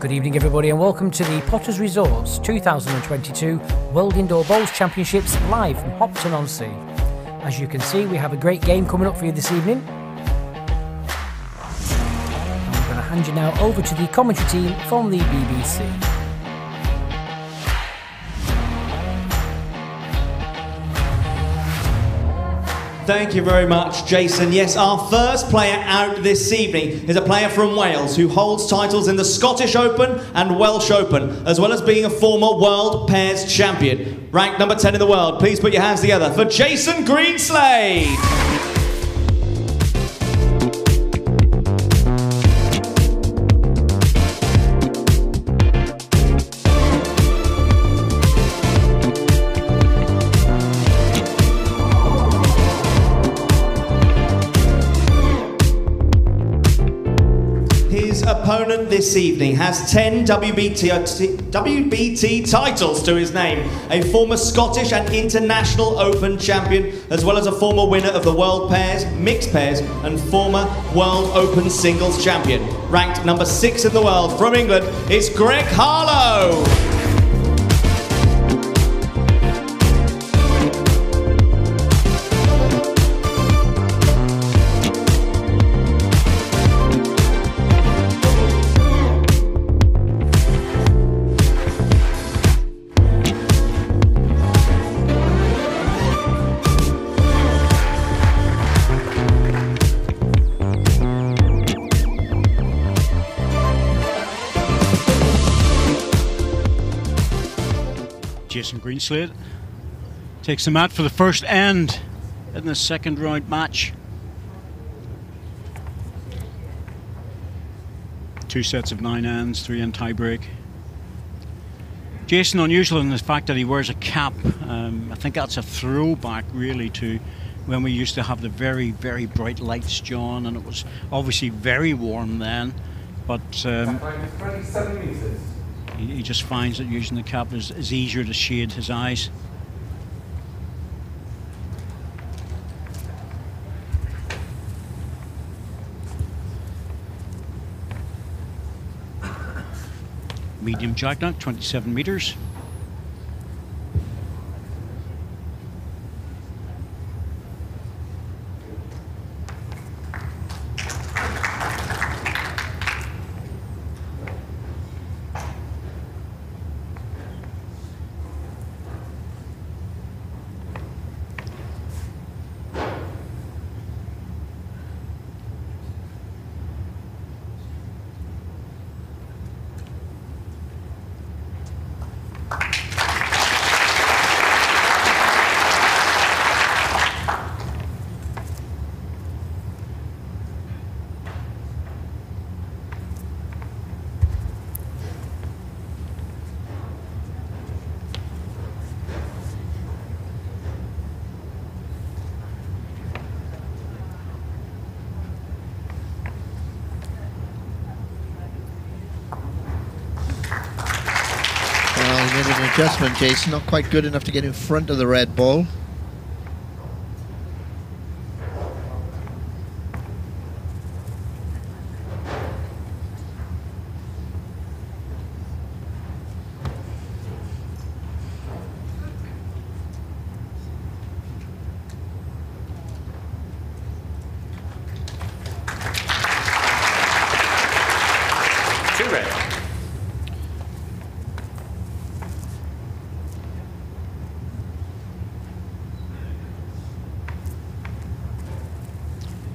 Good evening everybody and welcome to the Potters Resorts 2022 World Indoor Bowls Championships live from Hopton-on-Sea. As you can see, we have a great game coming up for you this evening. And we're going to hand you now over to the commentary team from the BBC. Thank you very much, Jason. Yes, our first player out this evening is a player from Wales who holds titles in the Scottish Open and Welsh Open, as well as being a former World Pairs Champion. Ranked number 10 in the world. Please put your hands together for Jason Greenslade. Opponent this evening has 10 WBT titles to his name, a former Scottish and International Open champion, as well as a former winner of the World Pairs, Mixed Pairs and former World Open Singles champion. Ranked number 6 in the world from England is Greg Harlow. Jason Greenslade takes the mat for the first end in the second round match. 2 sets of 9 ends, 3 end tiebreak. Jason, unusual in the fact that he wears a cap. I think that's a throwback really to when we used to have the very, very bright lights, John, and it was obviously very warm then. But 27 meters. He just finds that using the cap is easier to shade his eyes. Medium jackknife, 27 meters. Made an adjustment, Jason, not quite good enough to get in front of the red ball. Two red.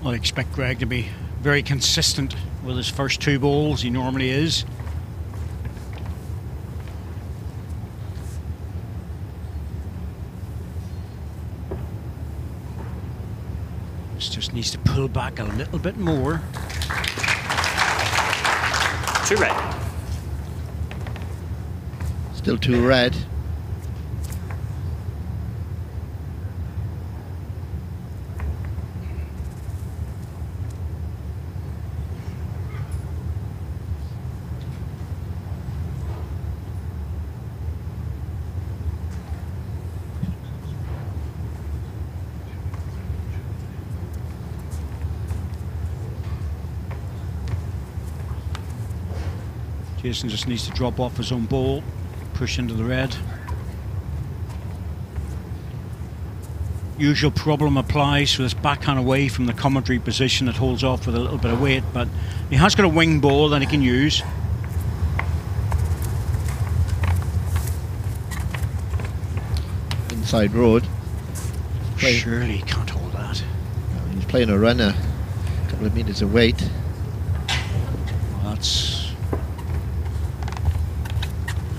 I expect Greg to be very consistent with his first 2 bowls. He normally is. This just needs to pull back a little bit more. 2 red. Still 2 red. Jason just needs to drop off his own ball, push into the red. Usual problem applies with his backhand away from the commentary position. It holds off with a little bit of weight, but he has got a wing ball that he can use. Inside road. Surely he can't hold that. He's playing a runner, a couple of meters of weight.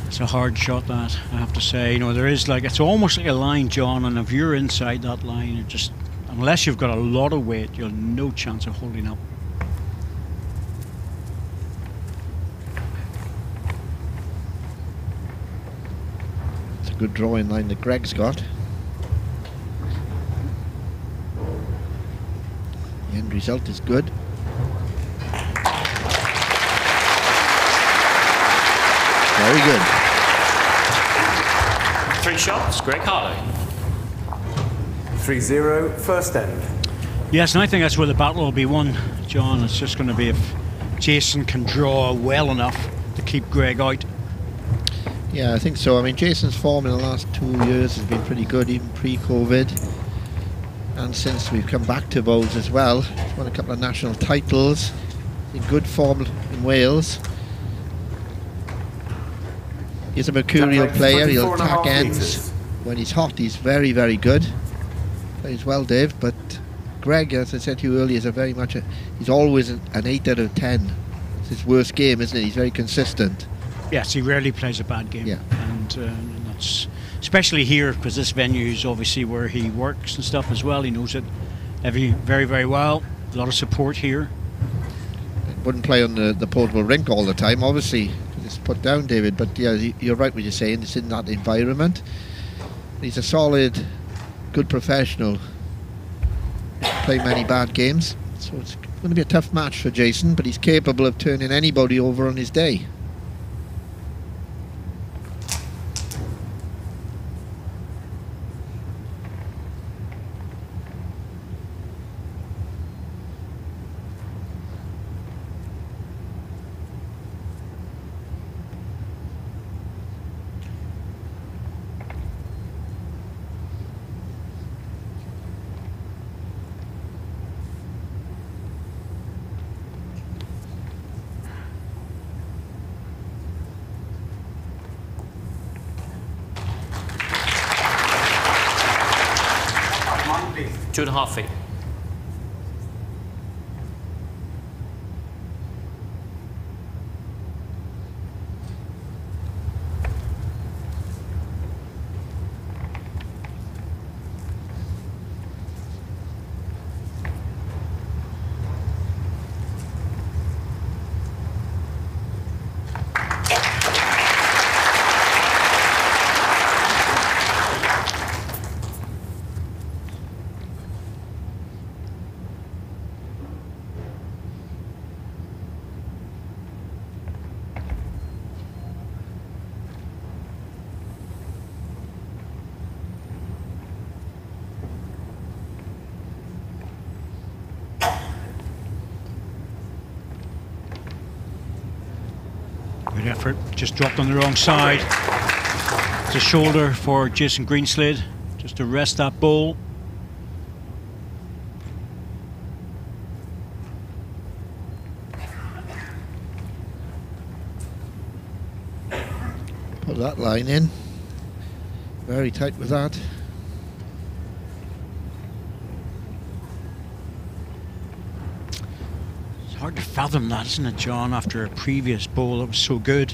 It's a hard shot, that, I have to say. You know, there is like, it's almost like a line, John, and if you're inside that line, it just, unless you've got a lot of weight, you'll have no chance of holding up. It's a good drawing line that Greg's got. The end result is good. Very good. 3 shots, Greg Harlow. 3-0, first end. Yes, and I think that's where the battle will be won, John. It's just going to be if Jason can draw well enough to keep Greg out. Yeah, I think so. I mean, Jason's form in the last 2 years has been pretty good, even pre-COVID. And since we've come back to bowls as well, he's won a couple of national titles. In good form in Wales. He's a mercurial player, he'll attack ends. When he's hot, he's very, very good. Plays well, Dave, but Greg, as I said to you earlier, is he's always an 8 out of 10. It's his worst game, isn't it? He's very consistent. Yes, he rarely plays a bad game. Yeah. And that's, especially here, because this venue is obviously where he works and stuff as well. He knows it very, very well. A lot of support here. Wouldn't play on the portable rink all the time, obviously. It's put down, David, but yeah, you're right what you're saying. It's in that environment. He's a solid, good professional. Play many bad games, so it's going to be a tough match for Jason, but he's capable of turning anybody over on his day. Two and a half feet. Good effort, just dropped on the wrong side. It's a shoulder for Jason Greenslade, just to rest that ball. Put that line in. Very tight with that. Hard to fathom that, isn't it, John, after a previous bowl that was so good.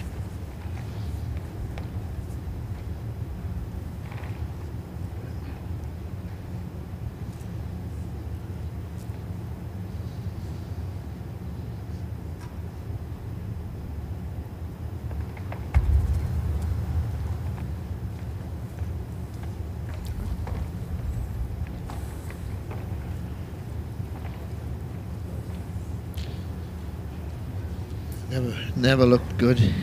Never looked good.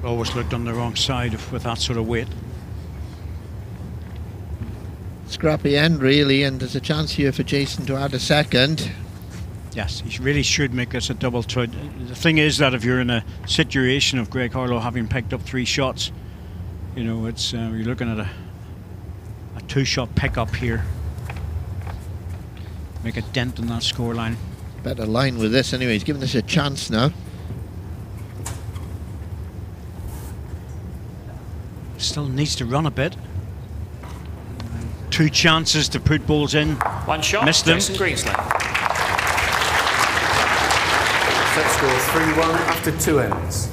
Always looked on the wrong side with that sort of weight. Scrappy end, really, and there's a chance here for Jason to add a second. Yes, he really should make this a double trud. The thing is that if you're in a situation of Greg Harlow having picked up 3 shots, you know, it's you're looking at a 2-shot pickup here. Make a dent in that scoreline. Better line with this anyway. He's given us a chance now. Still needs to run a bit. 2 chances to put balls in. 1 shot, Missed them. Jason Greenslade. Set score 3-1 after 2 ends.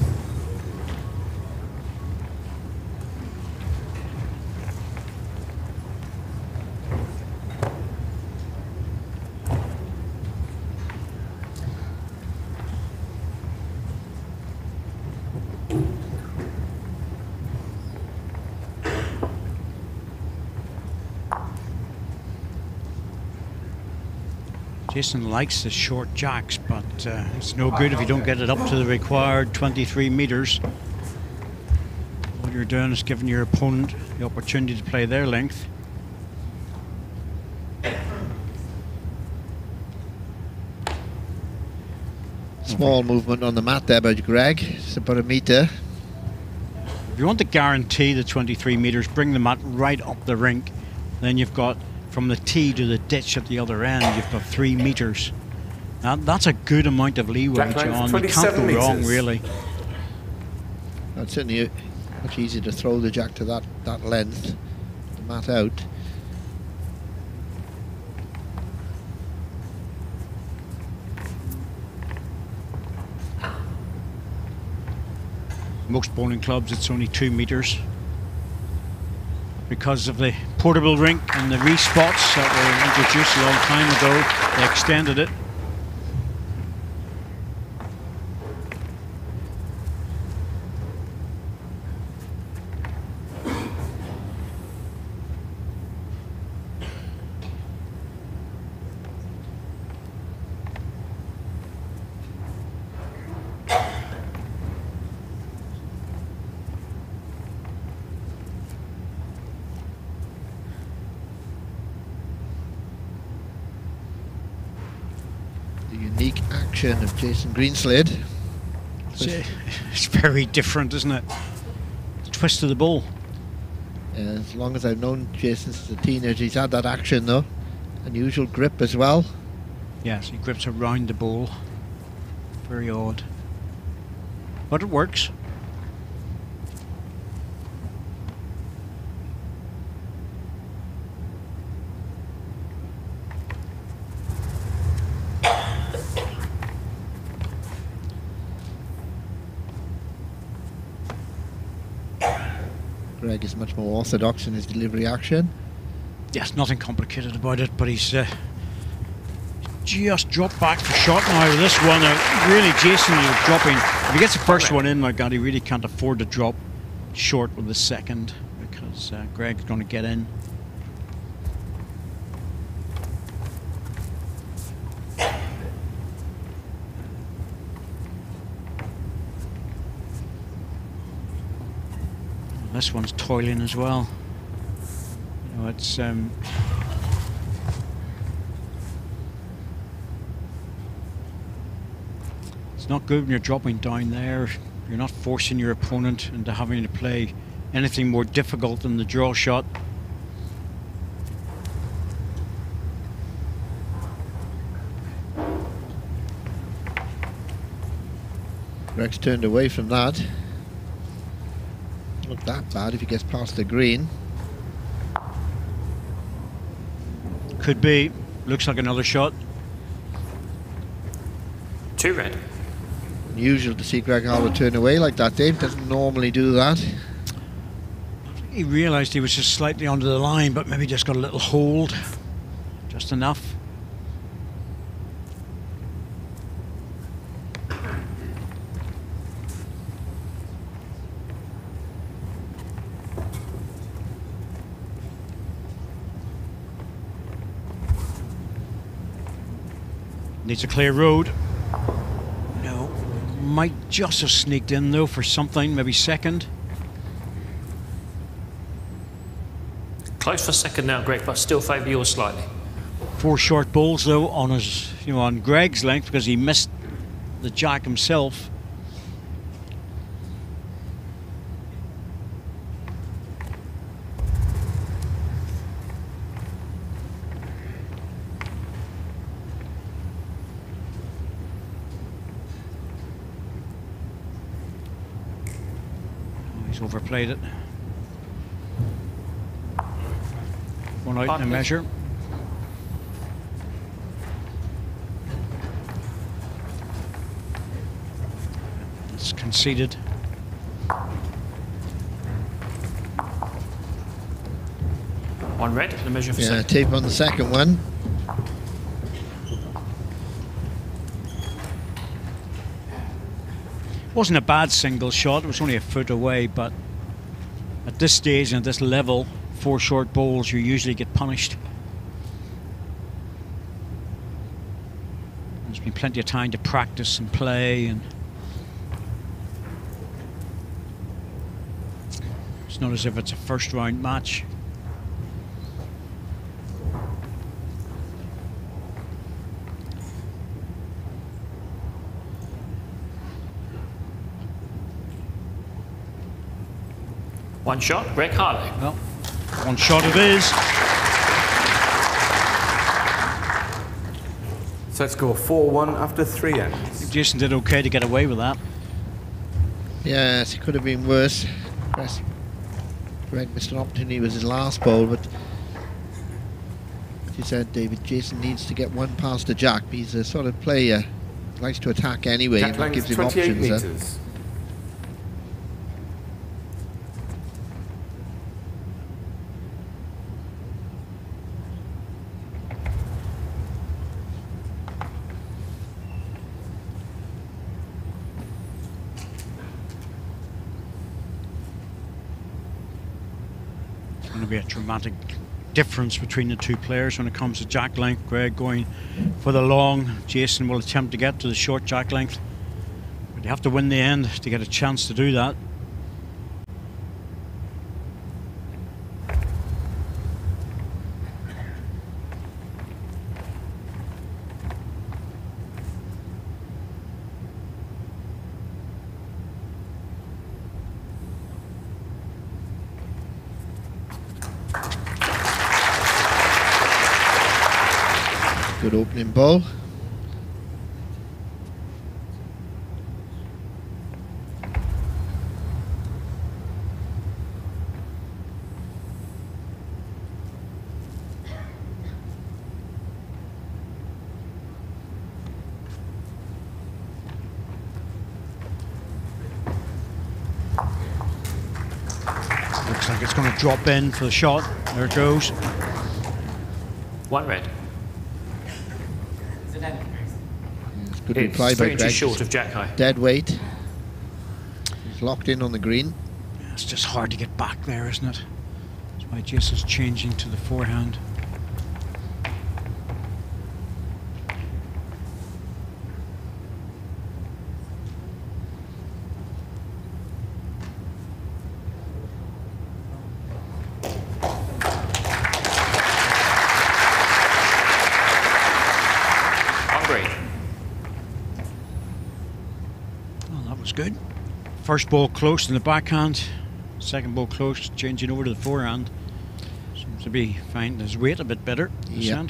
Jason likes the short jacks, but it's no good if you don't get it up to the required 23 metres. What you're doing is giving your opponent the opportunity to play their length. Small movement on the mat there by Greg. It's about a metre. If you want to guarantee the 23 metres, bring the mat right up the rink. Then you've got from the tee to the ditch at the other end, you've got 3 metres. Now, that's a good amount of leeway, John. You can't go wrong, really. That's certainly much easier to throw the jack to that length, the mat out. Most bowling clubs, it's only 2 metres. Because of the portable rink and the respots that were introduced a long time ago, they extended it. Unique action of Jason Greenslade. It's very different, isn't it? The twist of the ball. As long as I've known Jason as a teenager, he's had that action though. Unusual grip as well. Yes, he grips around the ball. Very odd. But it works. Greg is much more orthodox in his delivery action. Yes, nothing complicated about it, but he's just dropped back for shot now with this one. Really, Jason, you're dropping. If he gets the first one in like that, he really can't afford to drop short with the second, because Greg's going to get in. This one's toiling as well. You know, it's not good when you're dropping down there. You're not forcing your opponent into having to play anything more difficult than the draw shot. Greg's turned away from that. Not that bad if he gets past the green. Could be. Looks like another shot. 2 red. Unusual to see Greg Harlow turn away like that, Dave. Doesn't normally do that. He realised he was just slightly under the line, but maybe just got a little hold. Just enough. Needs a clear road. No. Might just have sneaked in though for something, maybe second. Close for second now, Greg, but still favour yours slightly. 4 short balls though on his, on Greg's length, because he missed the jack himself. Overplayed it. One out in a measure. It's conceded. One red and a measure for second. Tape on the second one. Wasn't a bad single shot, it was only a foot away, but at this stage and at this level, 4 short balls, you usually get punished. There's been plenty of time to practice and play, and it's not as if it's a first round match. One shot, Greg Harlow. Well, one shot it is. Set score 4-1 after 3 ends. Jason did okay to get away with that. Yes, it could have been worse. Greg missed an opportunity with his last ball, but as you said, David, Jason needs to get one past the jack. He's a sort of player who likes to attack anyway, Jack and that gives length him 28 options. metres. Going to be a dramatic difference between the two players when it comes to jack length. Greg going for the long, Jason will attempt to get to the short jack length, but you have to win the end to get a chance to do that. Good opening ball. Looks like it's going to drop in for the shot. There it goes. One red. Good It's reply 3 by inches Greg. short of jack high. Dead weight. He's locked in on the green. It's just hard to get back there, isn't it? That's why Jason's changing to the forehand. Good. First ball close in the backhand, second ball close, changing over to the forehand. Seems to be finding his weight a bit better. Yeah.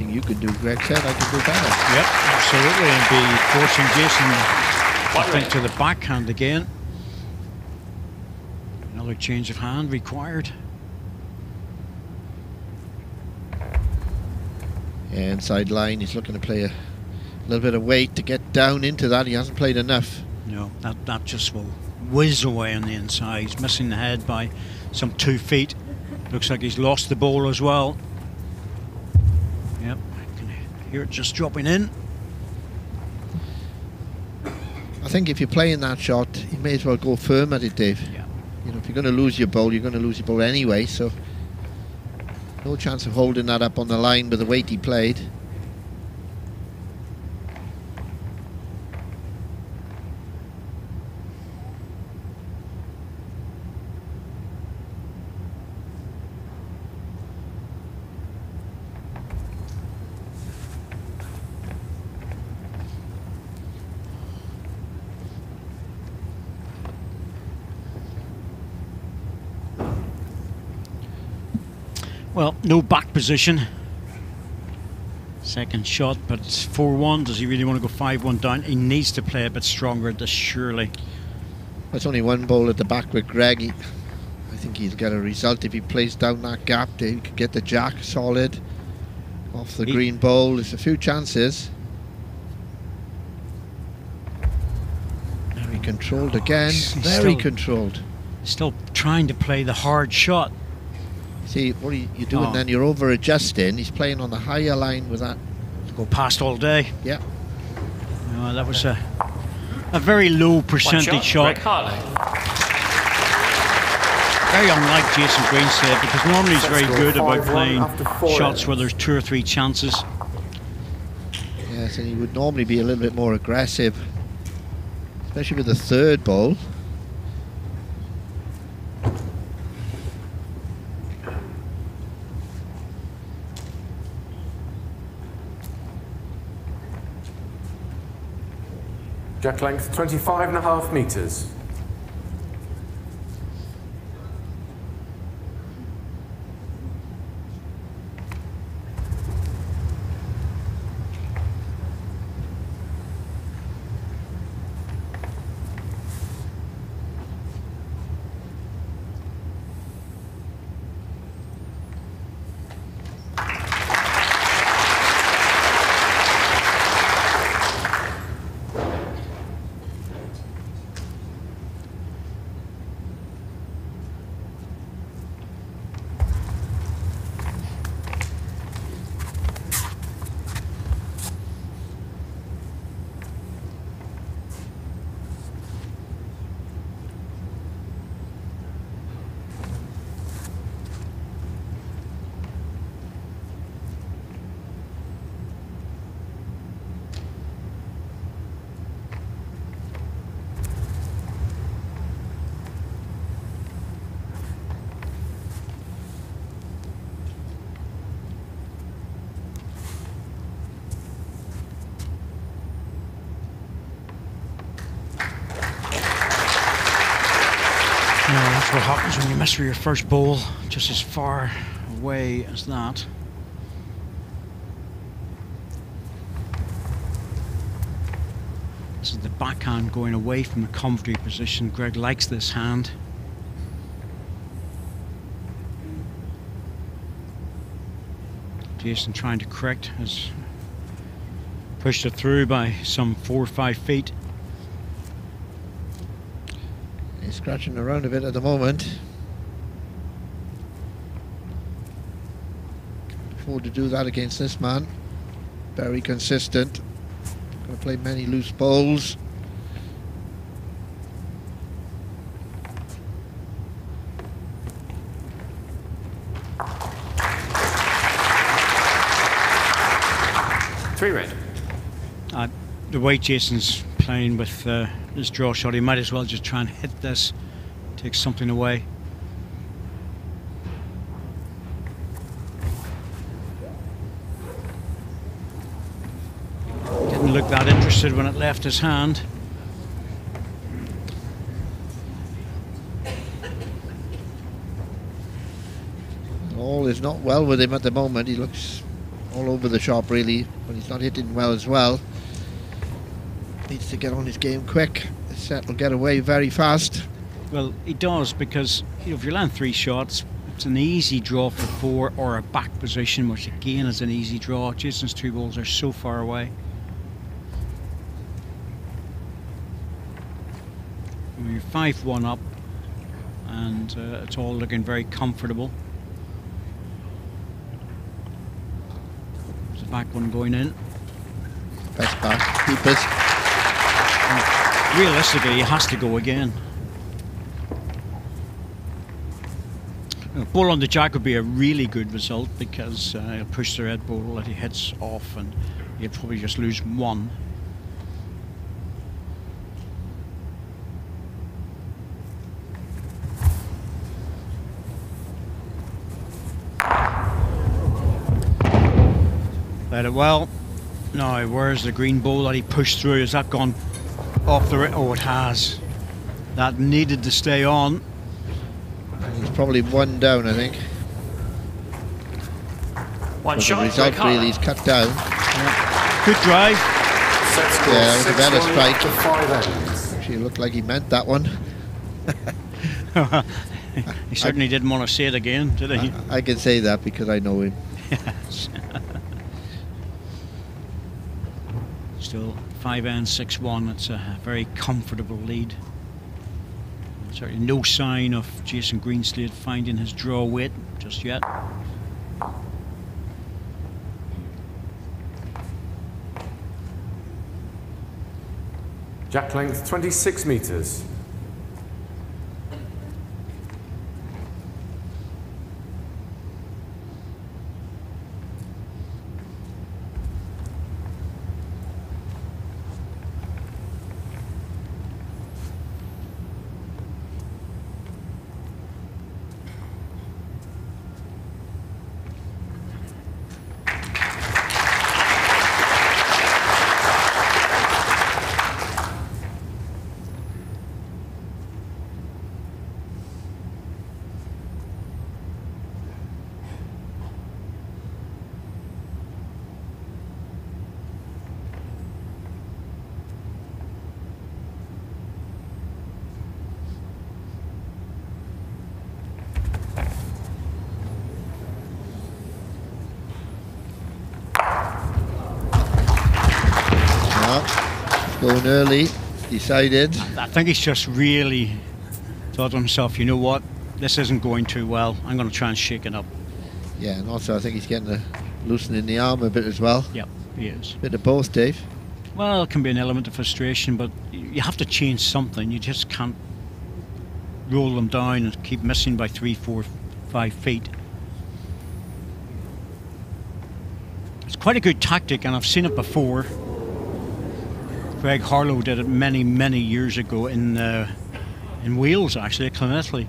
You could do, Greg said, I could do better. Yep, absolutely, and be forcing Jason, I think, to the backhand again. Another change of hand required. Yeah, inside line, he's looking to play a little bit of weight to get down into that. He hasn't played enough. No, that just will whiz away on the inside. He's missing the head by some 2 feet. Looks like he's lost the ball as well. Yep, I can hear it just dropping in. I think if you're playing that shot, you may as well go firm at it, Dave. Yeah. You know, if you're going to lose your ball, you're going to lose your ball anyway. So No chance of holding that up on the line with the weight he played. Well, no back position. Second shot, but it's 4-1. Does he really want to go 5-1 down? He needs to play a bit stronger at this, surely. That's only one ball at the back with Greg. I think he'll get a result if he plays down that gap. He could get the jack solid off the green bowl. There's a few chances. Very controlled again. Very controlled. Still trying to play the hard shot. See, what are you doing then? You're over adjusting. He's playing on the higher line with that. Go past all day. Yeah. No, that was a very low percentage shot. Very unlike Jason Greenslade, because normally he's very good about playing shots where there's 2 or 3 chances. Yes, and he would normally be a little bit more aggressive, especially with the third ball. Jack length 25.5 metres. That's what happens when you miss for your first bowl, just as far away as that. This is the backhand going away from the comfy position. Greg likes this hand. Jason trying to correct, has pushed it through by some 4 or 5 feet. He's scratching around a bit at the moment. Can't afford to do that against this man. Very consistent. Going to play many loose bowls. Three red. The way Jason's playing with this draw shot, he might as well just try and hit this, take something away. Didn't look that interested when it left his hand. All is not well with him at the moment. He looks all over the shop really, but he's not hitting well as well. Needs to get on his game quick. The set will get away very fast. Well, he does, because if you're landing 3 shots, it's an easy draw for 4, or a back position, which again is an easy draw. Jason's 2 balls are so far away. When you're 5-1 up, and it's all looking very comfortable. There's a back one going in. Best back, keepers. Realistically, he has to go again. A ball on the jack would be a really good result because he'll push the red ball that he hits off, and he'll probably just lose one. Played it well. Now, where's the green ball that he pushed through? Has that gone off the... Oh, it has. That needed to stay on. He's probably one down, I think. One but shot. the result really is cut down. Yeah. Good drive. Set score Yeah, it was a better 6-1 strike. to 5 ends. Actually, it looked like he meant that one. He certainly didn't want to say it again, did he? I can say that because I know him. Yes. Still 5 ends, 6-1. It's a very comfortable lead. Certainly no sign of Jason Greenslade finding his draw weight just yet. Jack length 26 metres. Going early, decided. I think he's just really thought to himself, you know what, this isn't going too well. I'm going to try and shake it up. Yeah, and also I think he's getting loosening the arm a bit as well. Yep, he is. Bit of both, Dave. Well, it can be an element of frustration, but you have to change something. You just can't roll them down and keep missing by 3, 4, 5 feet. It's quite a good tactic, and I've seen it before. Greg Harlow did it many, many years ago in Wales, actually, at Llanelli,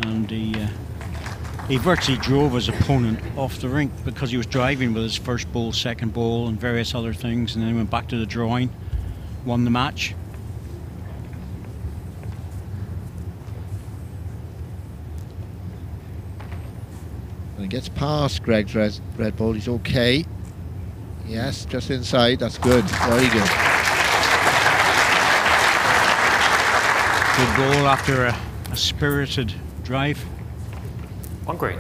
and he virtually drove his opponent off the rink because he was driving with his first ball, second ball, and various other things, and then went back to the drawing, won the match. And he gets past Greg's red ball. He's okay. Yes, just inside. That's good. Very good. Good ball after a spirited drive. One green.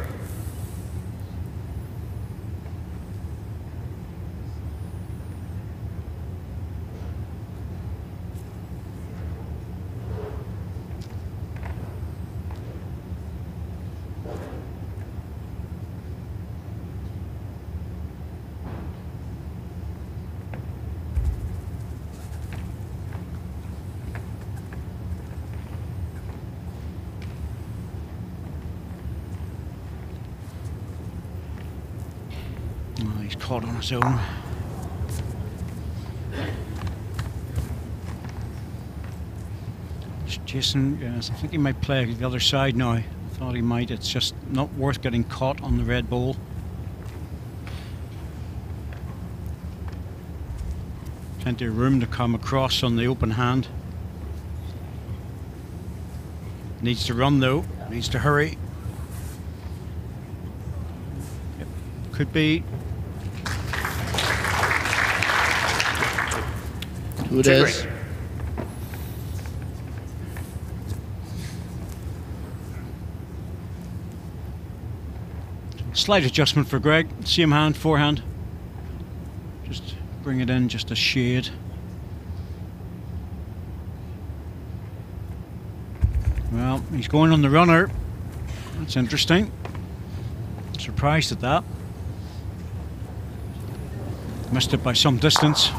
Caught on his own. Jason, yes, I think he might play the other side now. I thought he might. It's just not worth getting caught on the red ball. Plenty of room to come across on the open hand. Needs to run though. Needs to hurry. Yep. Could be. Who it is? Slight adjustment for Greg. Same hand, forehand. Just bring it in just a shade. Well, he's going on the runner. That's interesting. Surprised at that. Missed it by some distance.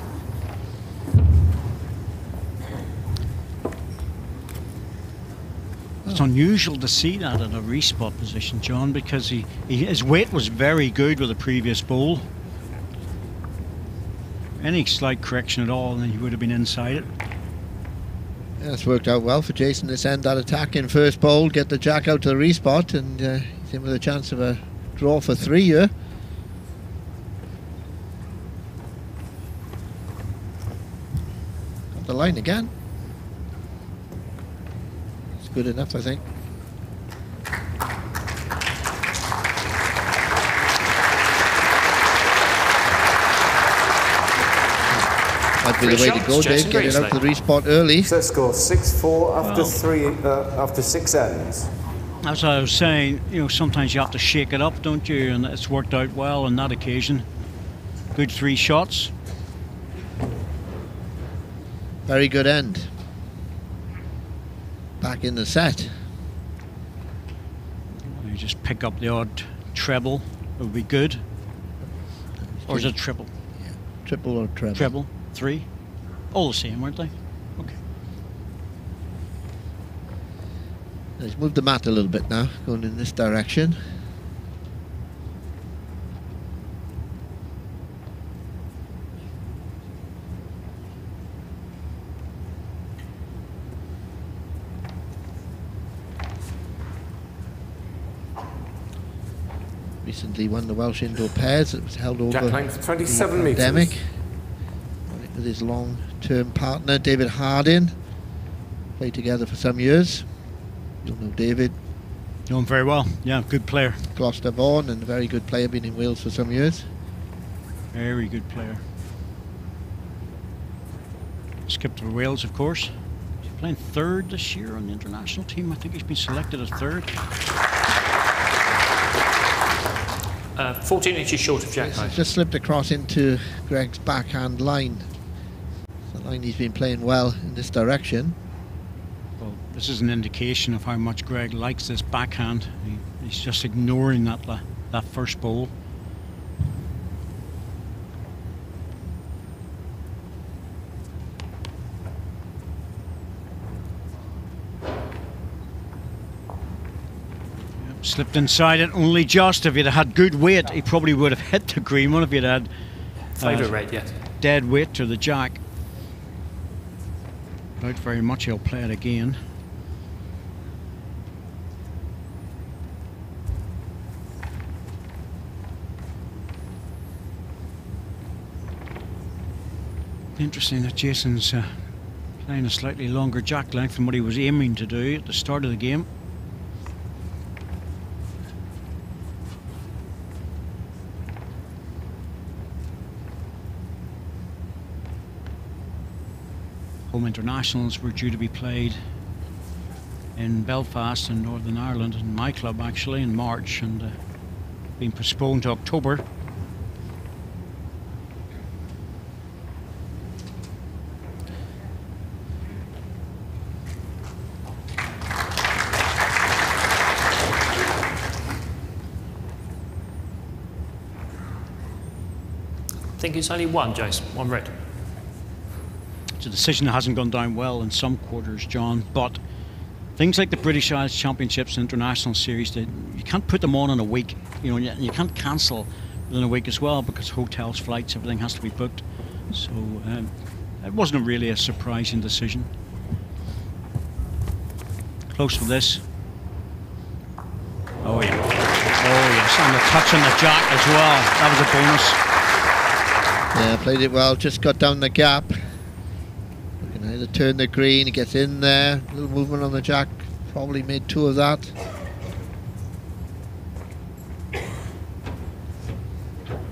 It's unusual to see that in a respot position, John, because his weight was very good with the previous bowl. Any slight correction at all, and he would have been inside it. Yeah, it's worked out well for Jason to send that attack in first bowl, get the jack out to the respot, and he's in with a chance of a draw for 3 here. Got the line again. It's good enough, I think. Might be the way to go, Dave. Get it out to the respot early. Set score 6-4 after 6 ends. As I was saying, you know, sometimes you have to shake it up, don't you? And it's worked out well on that occasion. Good 3 shots. Very good end. Back in the set. You just pick up the odd treble. It would be good. Or is it triple? Yeah. Triple or treble? Treble. 3. All the same, weren't they? Okay. Let's move the mat a little bit now, going in this direction. Recently won the Welsh Indoor Pairs. It was held over Jack length 27 the metres. pandemic. With his long-term partner, David Hardin. Played together for some years. You'll know David. Know him very well. Yeah, good player. Gloucester born and a very good player, been in Wales for some years. Very good player. Skipped for Wales, of course. He's playing 3rd this year on the international team. I think he's been selected as 3rd. 14 inches short of Jack. It's just slipped across into Greg's backhand line. It's a line he's been playing well in this direction. Well, this is an indication of how much Greg likes this backhand. He's just ignoring that first bowl. Slipped inside it only just. If he'd had good weight, he probably would have hit the green one if he'd had Favourite rate, yes. dead weight to the jack. Doubt very much he'll play it again. Interesting that Jason's playing a slightly longer jack length than what he was aiming to do at the start of the game. Home internationals were due to be played in Belfast in Northern Ireland, in my club actually, in March, and been postponed to October. I think it's only one, Jace, one red. It's a decision that hasn't gone down well in some quarters, John, but things like the British Isles Championships and International Series, you can't put them on in a week. You know, you can't cancel within a week as well, because hotels, flights, everything has to be booked. So it wasn't really a surprising decision. Close for this. Oh yeah. Oh yes, and the touch on the jack as well. That was a bonus. Yeah, played it well, just got down the gap. You can either turn the green, he gets in there, a little movement on the jack, probably made 2 of that.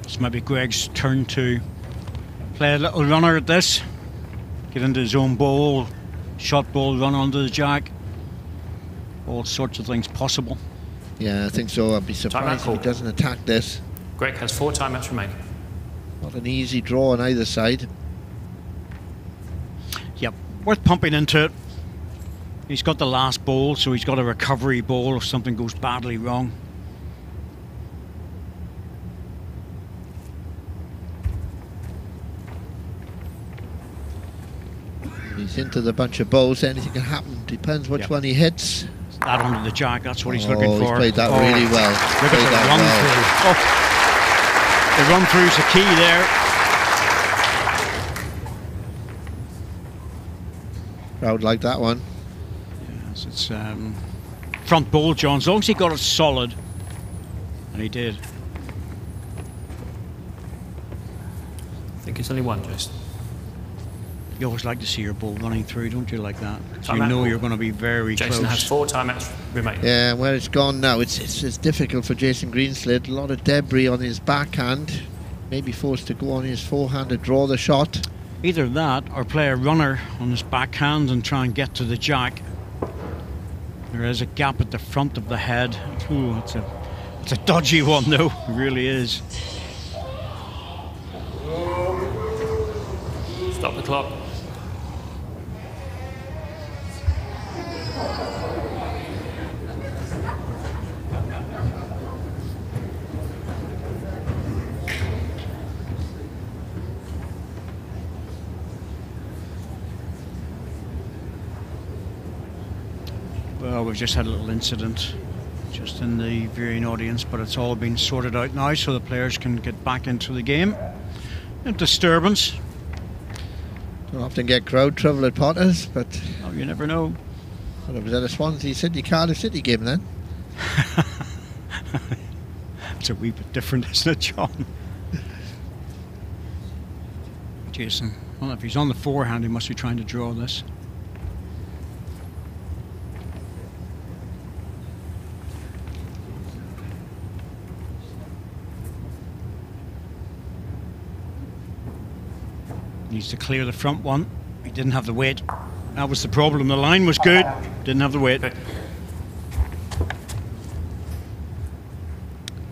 This might be Greg's turn to play a little runner at this. Get into his own ball, shot ball, run onto the jack. All sorts of things possible. Yeah, I think so. I'd be surprised if he doesn't attack this. Greg has 4 timeouts remaining. Not an easy draw on either side. Yep, worth pumping into it. He's got the last ball, so he's got a recovery ball if something goes badly wrong. He's into the bunch of balls, anything can happen. Depends which one he hits. that under the jack. That's what he's Oh, looking for. he's played that really well. Look at the run through. Oh, the run through's the key there. Crowd like that one. Yes, it's front ball, John. As long as he got it solid, and he did. I think it's only one, Jason. You always like to see your ball running through, don't you, like that? 'Cause you Timeout know ball. you're going to be very Jason close. has 4 timeouts remaining. Yeah, where it's gone now, it's difficult for Jason Greenslade. A lot of debris on his backhand. Maybe forced to go on his forehand to draw the shot. Either that or play a runner on his backhand and try and get to the jack. There is a gap at the front of the head. Ooh, it's a dodgy one though, it really is. Stop the clock. Well, we've just had a little incident just in the viewing audience, but it's all been sorted out now so the players can get back into the game. A disturbance. Don't often get crowd trouble at Potters, but Oh, you never know. well, it was at a Swansea City, Cardiff City game then. It's a wee bit different, isn't it, John? Jason, well, if he's on the forehand, he must be trying to draw this. Needs to clear the front one. He didn't have the weight. That was the problem. The line was good. Didn't have the weight. Okay.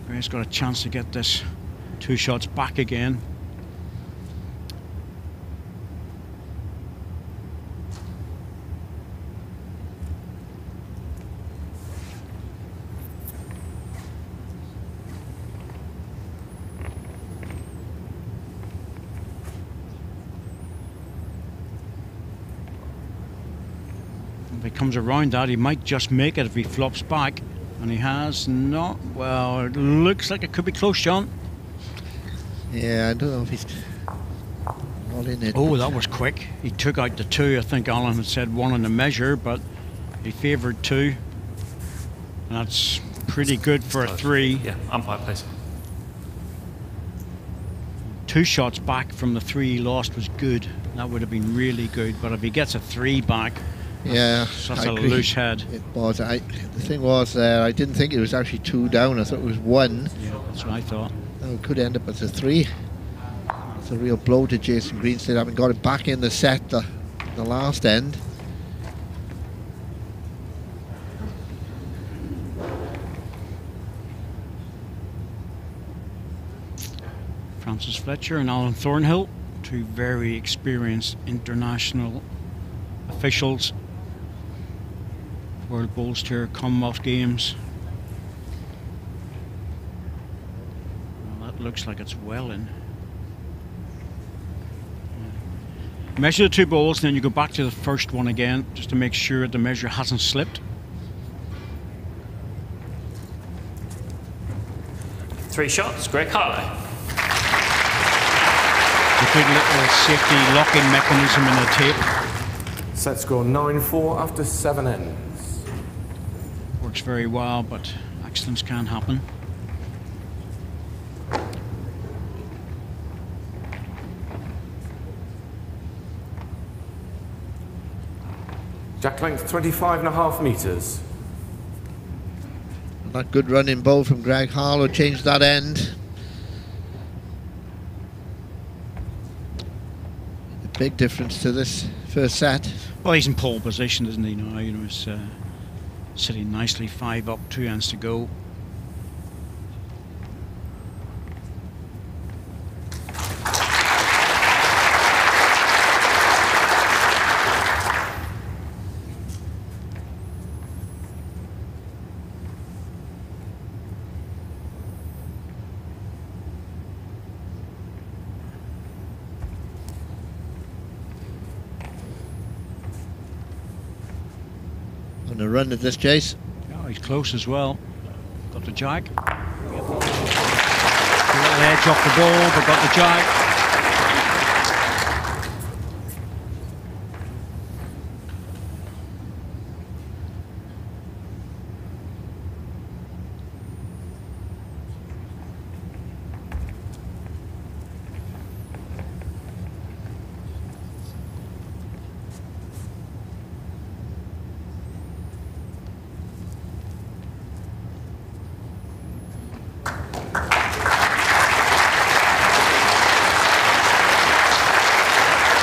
Gray's got a chance to get this 2 shots back again. If he comes around that, he might just make it if he flops back. And he has not. Well, it looks like it could be close, John. Yeah, I don't know if he's all in it. Oh, that was quick. He took out the 2. I think Alan had said 1 in the measure, but he favoured 2. And that's pretty good for a 3. Yeah, umpire, please. 2 shots back from the 3 he lost was good. That would have been really good. But if he gets a 3 back, Yeah, that's I a agree. loose head. It was. The thing was, I didn't think it was actually 2 down. I thought it was 1. Yeah, that's what I thought. Now it could end up as a 3. It's a real blow to Jason Greenslade, having got it back in the set the last end. Francis Fletcher and Alan Thornhill, 2 very experienced international officials. World Bowls Tour, Commonwealth Games. Well, that looks like it's well in. Measure the 2 balls, then you go back to the first one again, just to make sure the measure hasn't slipped. 3 shots, Greg Harlow. A good little safety locking mechanism in the tape. Set score 9-4 after 7 ends. Works very well, but accidents can happen. Jack length 25.5 metres. That good running bowl from Greg Harlow changed that end. A big difference to this first set. Well, he's in pole position, isn't he now? You know, he's sitting nicely, 5 up, 2 ends to go. Having a run at this, Jace. Oh, he's close as well. Got the jag. Yep. A little edge off the ball, but got the jag.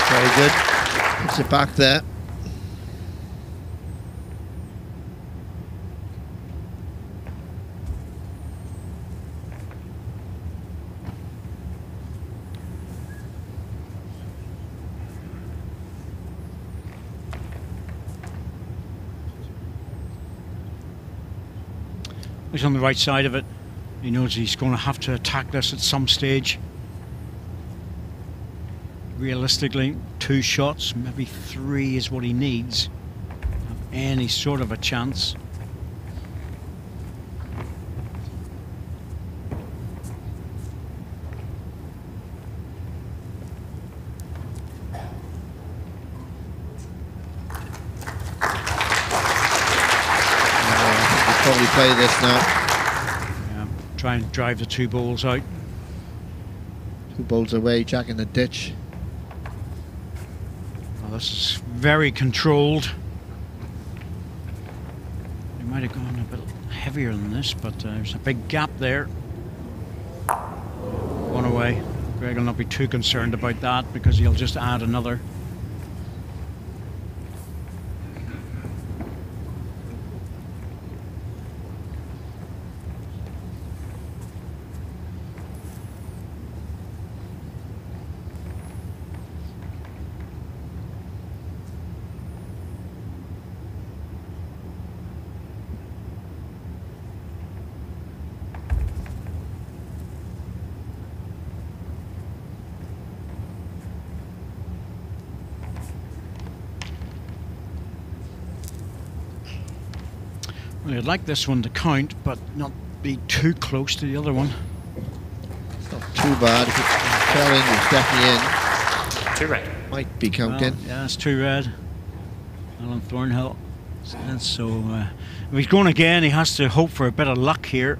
Very good. Puts it back there. He's on the right side of it. He knows he's going to have to attack this at some stage. Realistically, 2 shots, maybe 3 is what he needs to have any sort of a chance. Probably play this now. Yeah, try and drive the 2 balls out. 2 balls away, Jack in the ditch. Well, this is very controlled. He might have gone a bit heavier than this, but there's a big gap there. 1 away. Greg will not be too concerned about that because he'll just add another. I'd like this one to count, but not be too close to the other one. It's not too bad. If it's fell in, it's definitely in. 2 red. Might be counting. Well, yeah, it's 2 red. Alan Thornhill says so. If he's going again, he has to hope for a bit of luck here.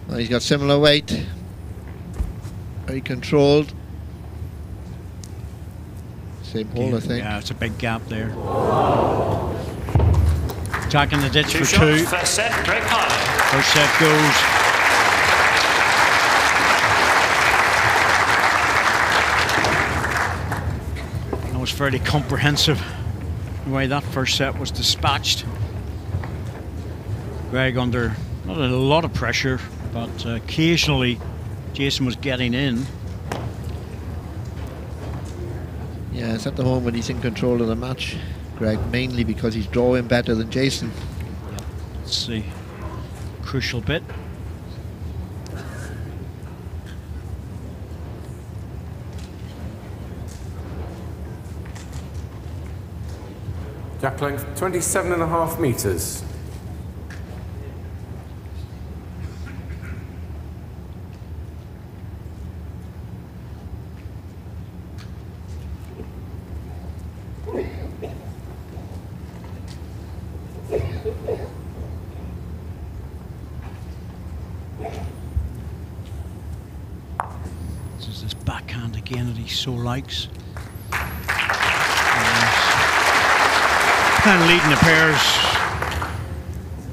Well, he's got similar weight. Very controlled. Same hole, I think. Yeah, it's a big gap there. Jack in the ditch 2 for shots. 2. First set, Greg Harlow. First set goes. That was fairly comprehensive, the way that first set was dispatched. Greg under not a lot of pressure, but occasionally Jason was getting in. Yeah, it's at the home when he's in control of the match, Greg, mainly because he's drawing better than Jason. Yep. That's the crucial bit. Jack length 27.5 metres. This is this backhand again that he so likes. And leading the pairs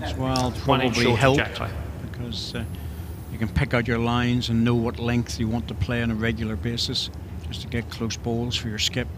as well probably help, because you can pick out your lines and know what length you want to play on a regular basis just to get close balls for your skip.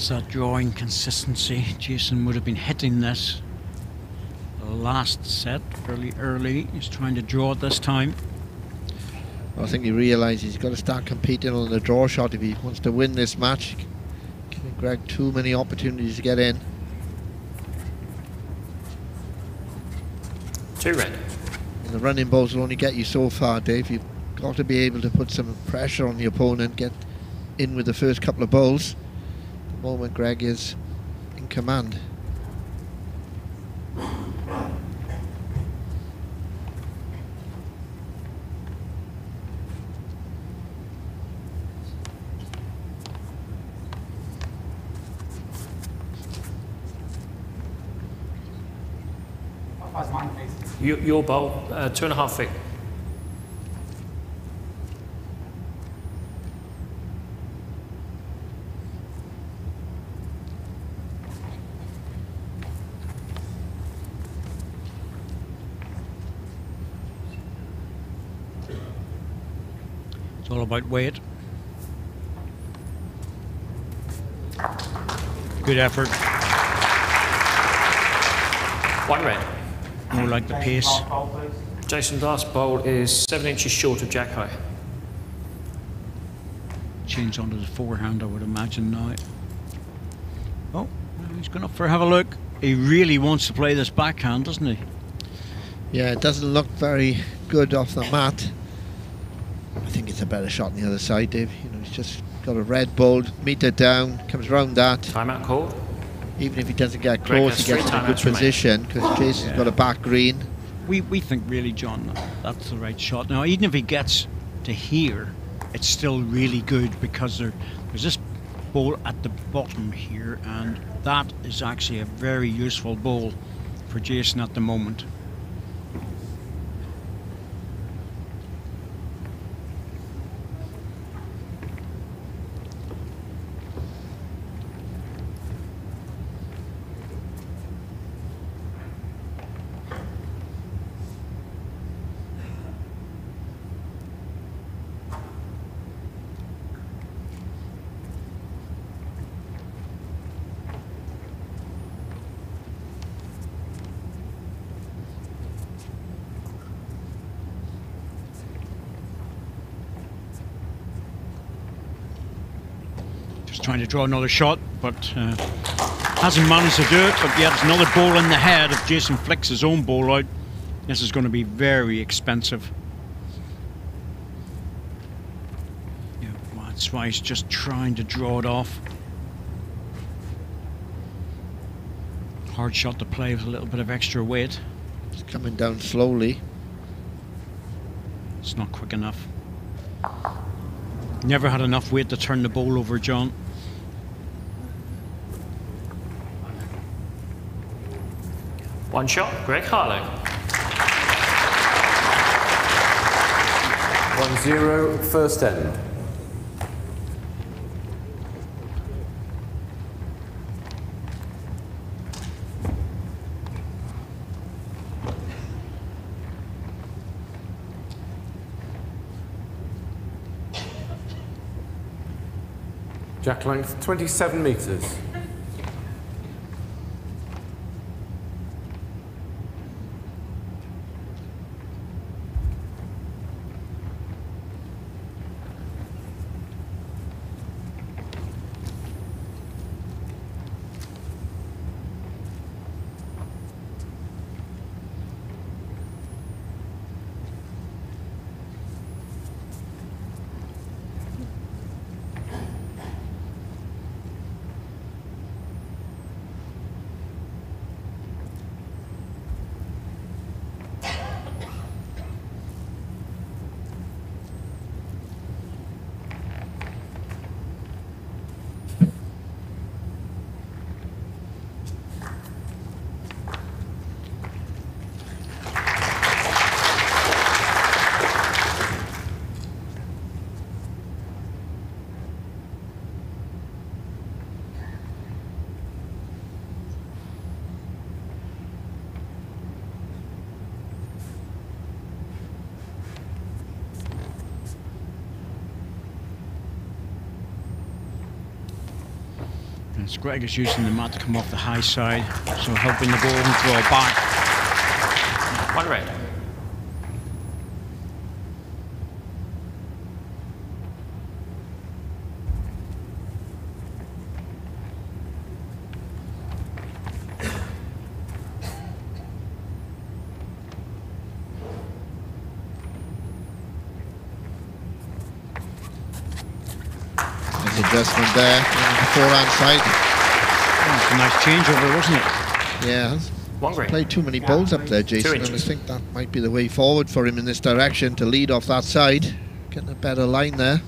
It's that drawing consistency. Jason would have been hitting this last set fairly early. He's trying to draw it this time. I think he realises he's got to start competing on the draw shot if he wants to win this match. Giving Greg too many opportunities to get in. 2 red. And the running balls will only get you so far, Dave. You've got to be able to put some pressure on the opponent, get in with the first couple of balls. At the moment, Greg is in command. Your bowl, 2.5 feet. It's all about weight. Good effort. 1 red. More like the pace. Jason's last bowl is 7 inches short of jack high. Change onto the forehand, I would imagine now. Oh, he's going up for a have a look. He really wants to play this backhand, doesn't he? Yeah, it doesn't look very good off the mat. I think it's a better shot on the other side, Dave. You know, he's just got a red ball, meter down, comes round that. Timeout called. Even if he doesn't get close, he gets in a good position because Jason's got a back green. We think really, John, that's the right shot. Now, even if he gets to here, it's still really good because there's this ball at the bottom here, and that is actually a very useful ball for Jason at the moment. Trying to draw another shot, but hasn't managed to do it. But yeah, it's another ball in the head. If Jason flicks his own ball out, this is going to be very expensive. Yeah, well, that's why he's just trying to draw it off. Hard shot to play with a little bit of extra weight. It's coming down slowly. It's not quick enough. Never had enough weight to turn the ball over, John. One shot, Greg Harlow. 1-0, first end. Jack length 27 metres. As Greg is using the mat to come off the high side, so helping the ball draw back. 1 red. Adjustment there on the forehand side. That's a nice changeover, wasn't it? Yeah, 1 green. played too many balls up there, Jason, and I think that might be the way forward for him in this direction, to lead off that side, getting a better line there.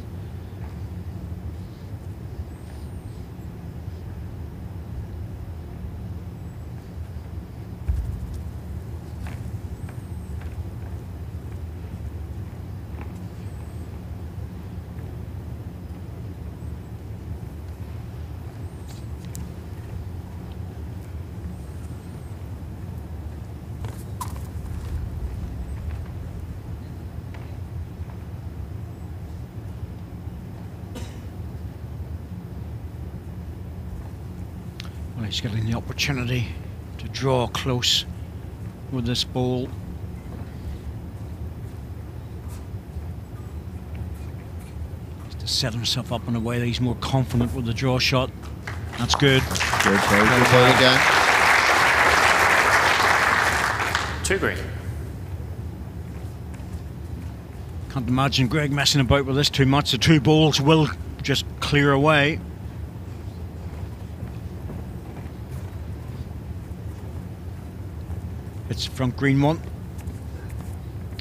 Well, he's getting the opportunity to draw close with this ball. Just to set himself up in a way that he's more confident with the draw shot. That's good. Good ball again. 2 green. Can't imagine Greg messing about with this too much. The 2 balls will just clear away. It's front green 1.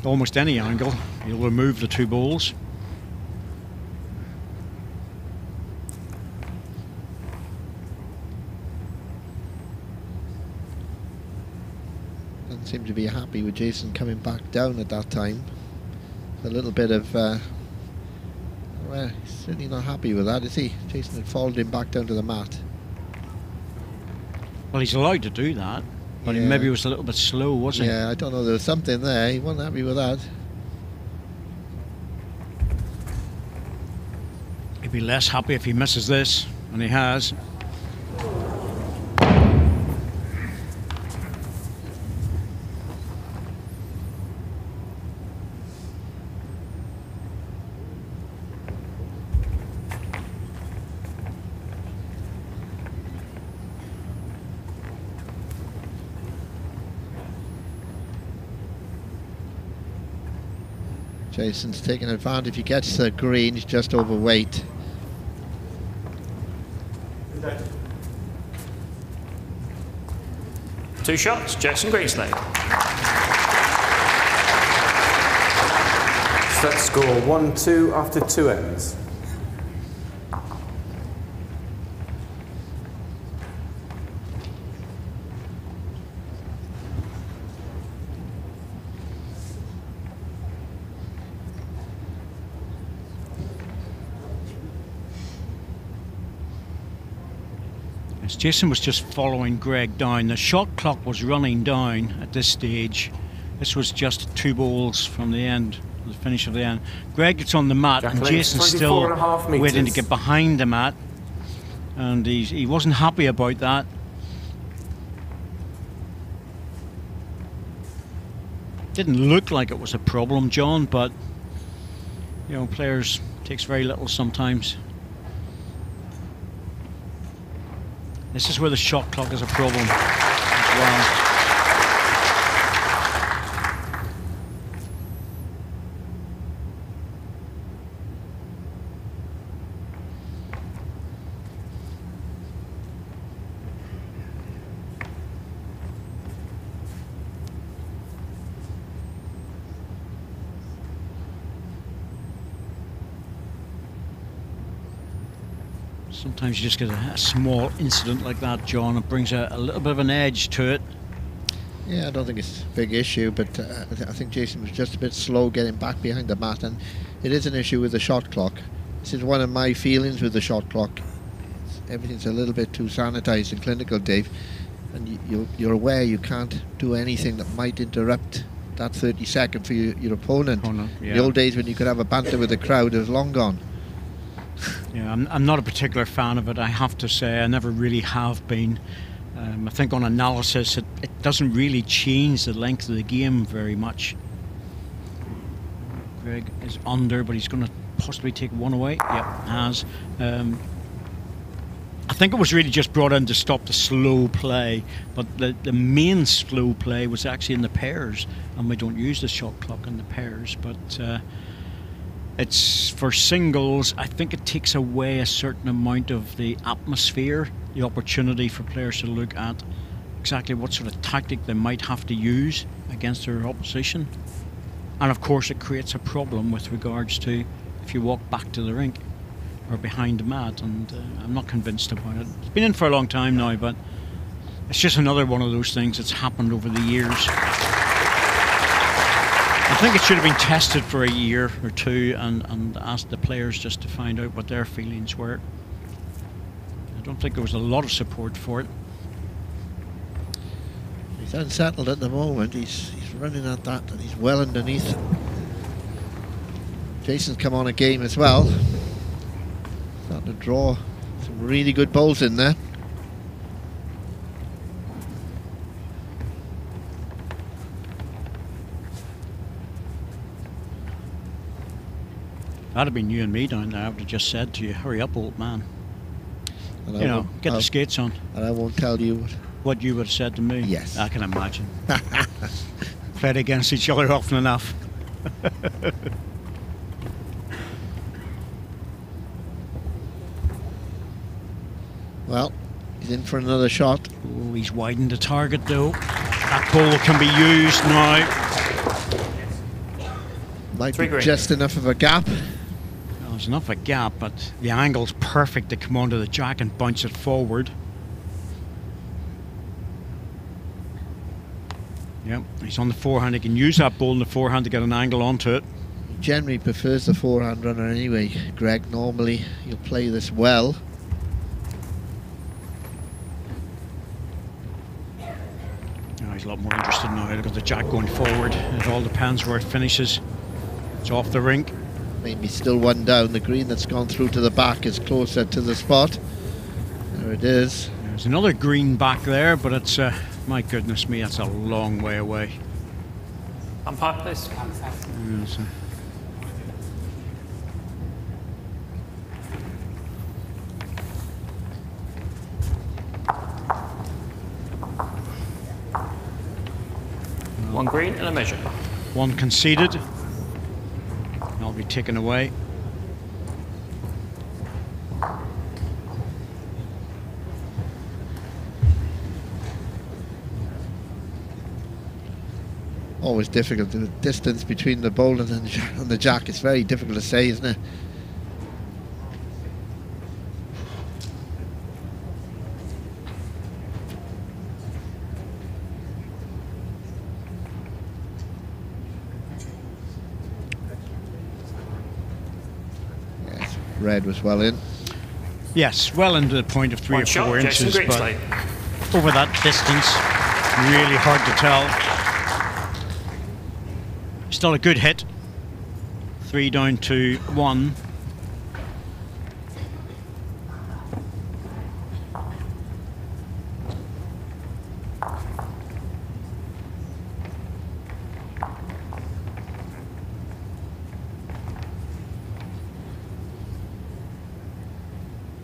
Almost any angle, you'll remove the 2 balls. Doesn't seem to be happy with Jason coming back down at that time. A little bit of, well, he's certainly not happy with that, is he? Jason had followed him back down to the mat. Well, he's allowed to do that, but Yeah. maybe he was a little bit slow, wasn't he? Yeah, I don't know, there was something there, he wasn't happy with that. He'd be less happy if he misses this, and he has. Jason's taking advantage. He gets the green, he's just overweight. Two shots, Jason Greenslade. Set score 1-2 after 2 ends. As Jason was just following Greg down, the shot clock was running down at this stage. This was just 2 balls from the end, the finish of the end. Greg gets on the mat, Jack and Lynch, Jason's still 24.5 metres. waiting to get behind the mat, and he wasn't happy about that. Didn't look like it was a problem, John, but you know, players takes very little sometimes. This is where the shot clock is a problem as well. Sometimes you just get a small incident like that, John. It brings a little bit of an edge to it. Yeah, I don't think it's a big issue, but I think Jason was just a bit slow getting back behind the mat, and it is an issue with the shot clock. This is one of my feelings with the shot clock. Everything's a little bit too sanitized and clinical, Dave, and you're aware you can't do anything that might interrupt that 30-second for your opponent. Yeah. The old days when you could have a banter with the crowd is long gone. Yeah, I'm not a particular fan of it, I have to say. I never really have been. I think on analysis it doesn't really change the length of the game very much. Greg is under, but he's going to possibly take one away. Yep, has. I think it was really just brought in to stop the slow play, but the main slow play was actually in the pairs, and we don't use the shot clock in the pairs, but it's for singles. I think it takes away a certain amount of the atmosphere, the opportunity for players to look at exactly what sort of tactic they might have to use against their opposition. And of course it creates a problem with regards to if you walk back to the rink or behind the mat, and I'm not convinced about it. It's been in for a long time now, but it's just another one of those things that's happened over the years. I think it should have been tested for a year or two and asked the players just to find out what their feelings were. I don't think there was a lot of support for it. He's unsettled at the moment. He's running at that, and he's well underneath. Jason's come on a game as well. Starting to draw some really good bowls in there. That'd have been you and me down there. I would have just said to you, hurry up, old man. And you know, get the skates on. And I won't tell you what you would have said to me. Yes. I can imagine. Played against each other often enough. Well, he's in for another shot. Oh, he's widened the target though. That ball can be used now. Might be just enough of a gap. Well, there's enough of a gap, but the angle's perfect to come onto the jack and bounce it forward. Yep, he's on the forehand. He can use that ball in the forehand to get an angle onto it. He generally prefers the forehand runner anyway, Greg. Normally, you'll play this well. He's a lot more interested now. Look at the jack going forward. It all depends where it finishes. It's off the rink. Maybe still one down. The green that's gone through to the back is closer to the spot. There it is. There's another green back there, but it's, my goodness me, that's a long way away. Umpire, please. Yes, One green and a measure. One conceded. That'll be taken away. Always difficult. The distance between the bowl and the jack is very difficult to say, isn't it? Yes, red was well in. Yes, well into the point of 3 or 4 inches, but Greenslade. over that distance, really hard to tell. Still a good hit. 3 down to 1.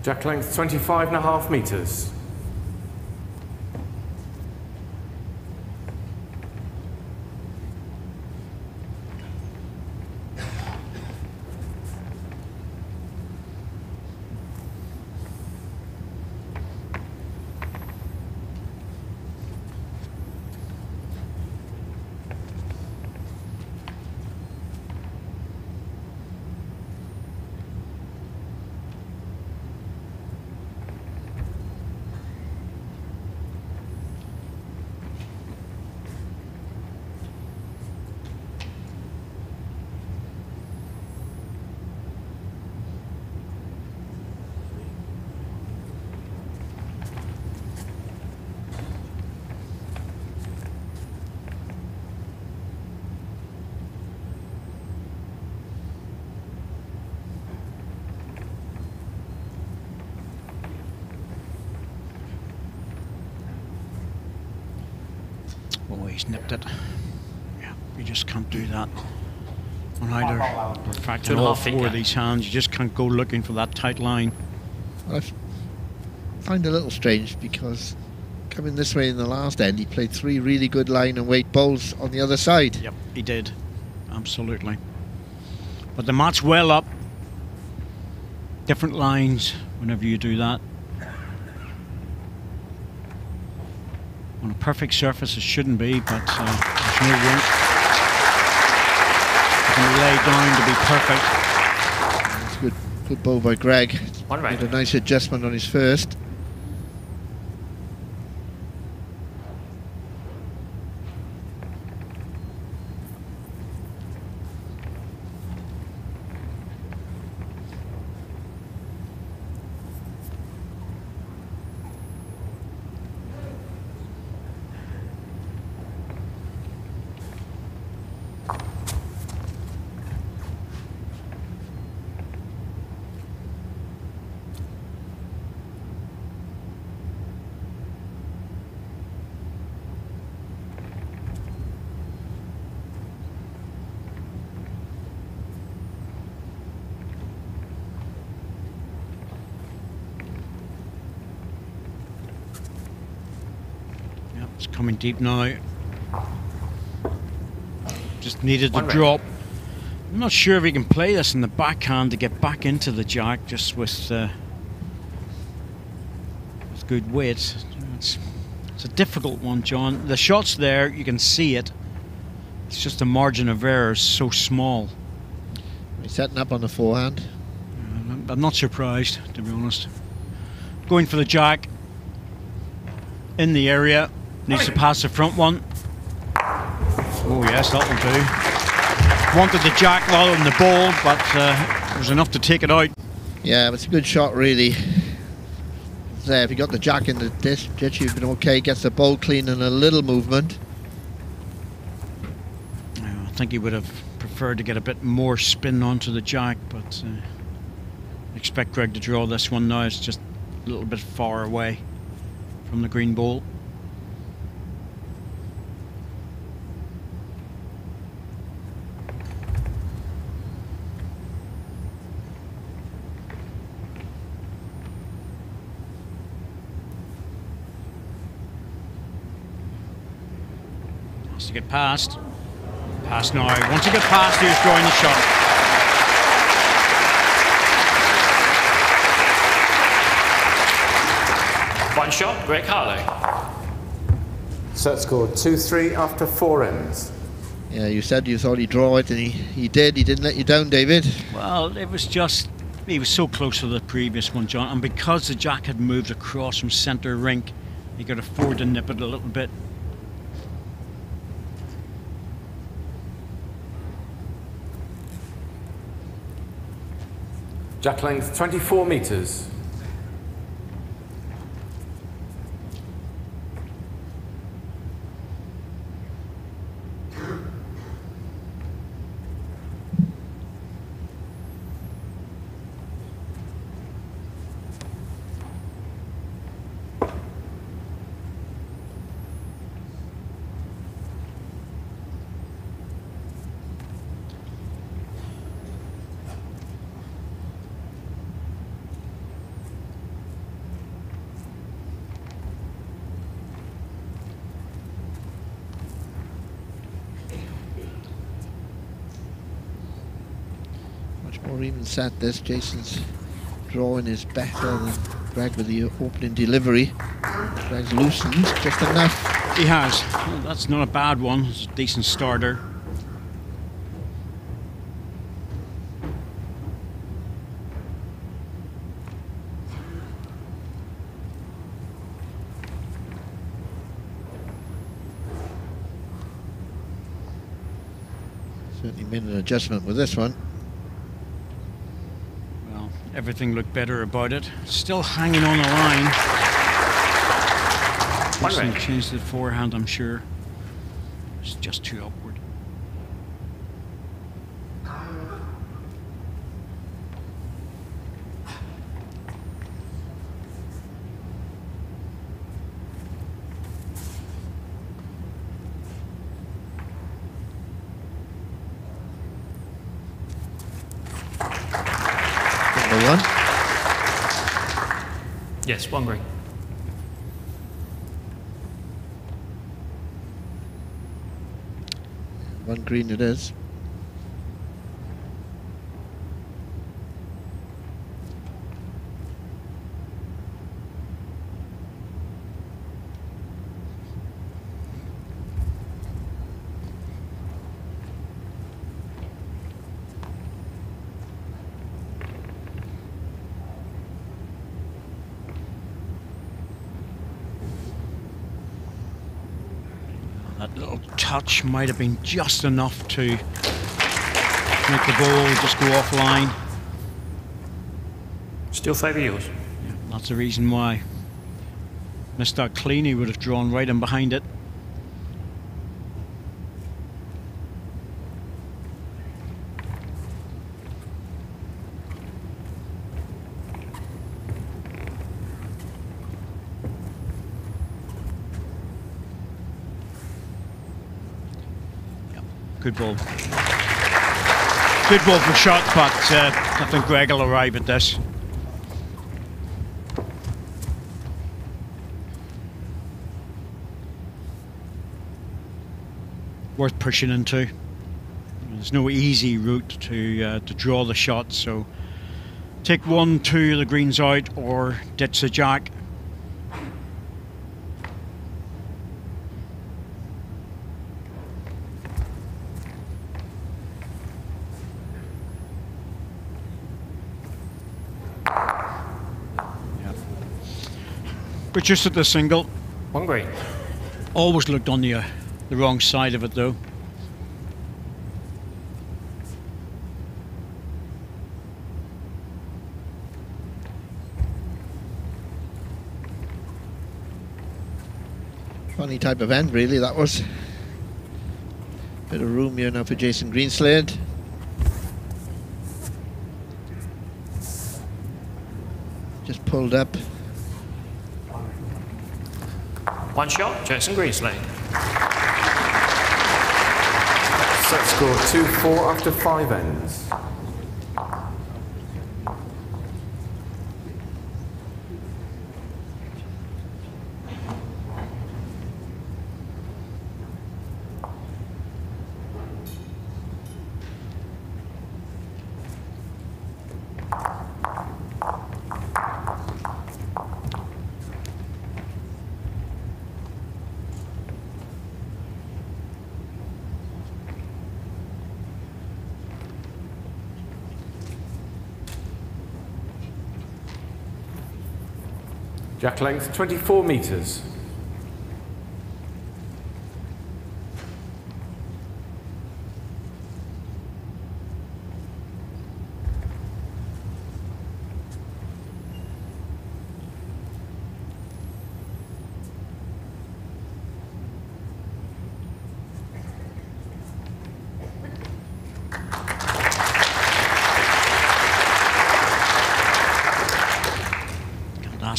Jack length 25.5 metres. he's nipped it. Yeah, you just can't do that on either. In fact, in all 4 of these hands, you just can't go looking for that tight line. Well, I find it a little strange because coming this way in the last end, he played 3 really good line and weight bowls on the other side. Yep, he did. Absolutely. But the mat's well up. Different lines whenever you do that. On a perfect surface, it shouldn't be, but there's no room. It can be laid down to be perfect. That's good bowl by Greg. Made a nice adjustment on his first. It's coming deep now. Just needed the drop. I'm not sure if he can play this in the backhand to get back into the jack just with good weight. It's a difficult one, John. The shot's there, you can see it. It's just the margin of error is so small. He's setting up on the forehand. I'm not surprised, to be honest. Going for the jack in the area. Needs to pass the front one. Oh yes, that'll do. Wanted the jack rather than the ball, but it was enough to take it out. Yeah, it's a good shot really. There, if he got the jack in the ditch, he'd been okay. Gets the ball clean and a little movement. I think he would have preferred to get a bit more spin onto the jack, but I expect Greg to draw this one now. It's just a little bit far away from the green ball. To get past. Pass now. Once you get past, he's drawing the shot. One shot, Greg Harlow. Set score 2-3 after 4 ends. Yeah, you said you thought he'd draw it, and he did. He didn't let you down, David. Well, it was just, he was so close to the previous one, John, and because the jack had moved across from centre rink, he could afford to nip it a little bit. Jack length 24 metres. Or even set this. Jason's drawing is better than Greg with the opening delivery. Greg's loosened just enough. He has. Well, that's not a bad one. It's a decent starter. Certainly made an adjustment with this one. Everything looked better about it. Still hanging on the line. Changed the forehand, I'm sure. It's just too upward. one. Yes, 1 green. One green it is. That little touch might have been just enough to make the ball just go offline. Still favour yours. Yeah, that's the reason why. Missed that clean, he would have drawn right in behind it. Good ball. Good ball for shot, but I think Greg will arrive at this. Worth pushing into. There's no easy route to draw the shot, so take 1, 2 of the greens out or ditch the jack. But just at the single. 1 green. Always looked on the wrong side of it though. Funny type of end, really, that was. Bit of room here now for Jason Greenslade. Just pulled up. 1 shot, Jason Greenslade. Set score 2-4 after 5 ends. Jack length 24 metres.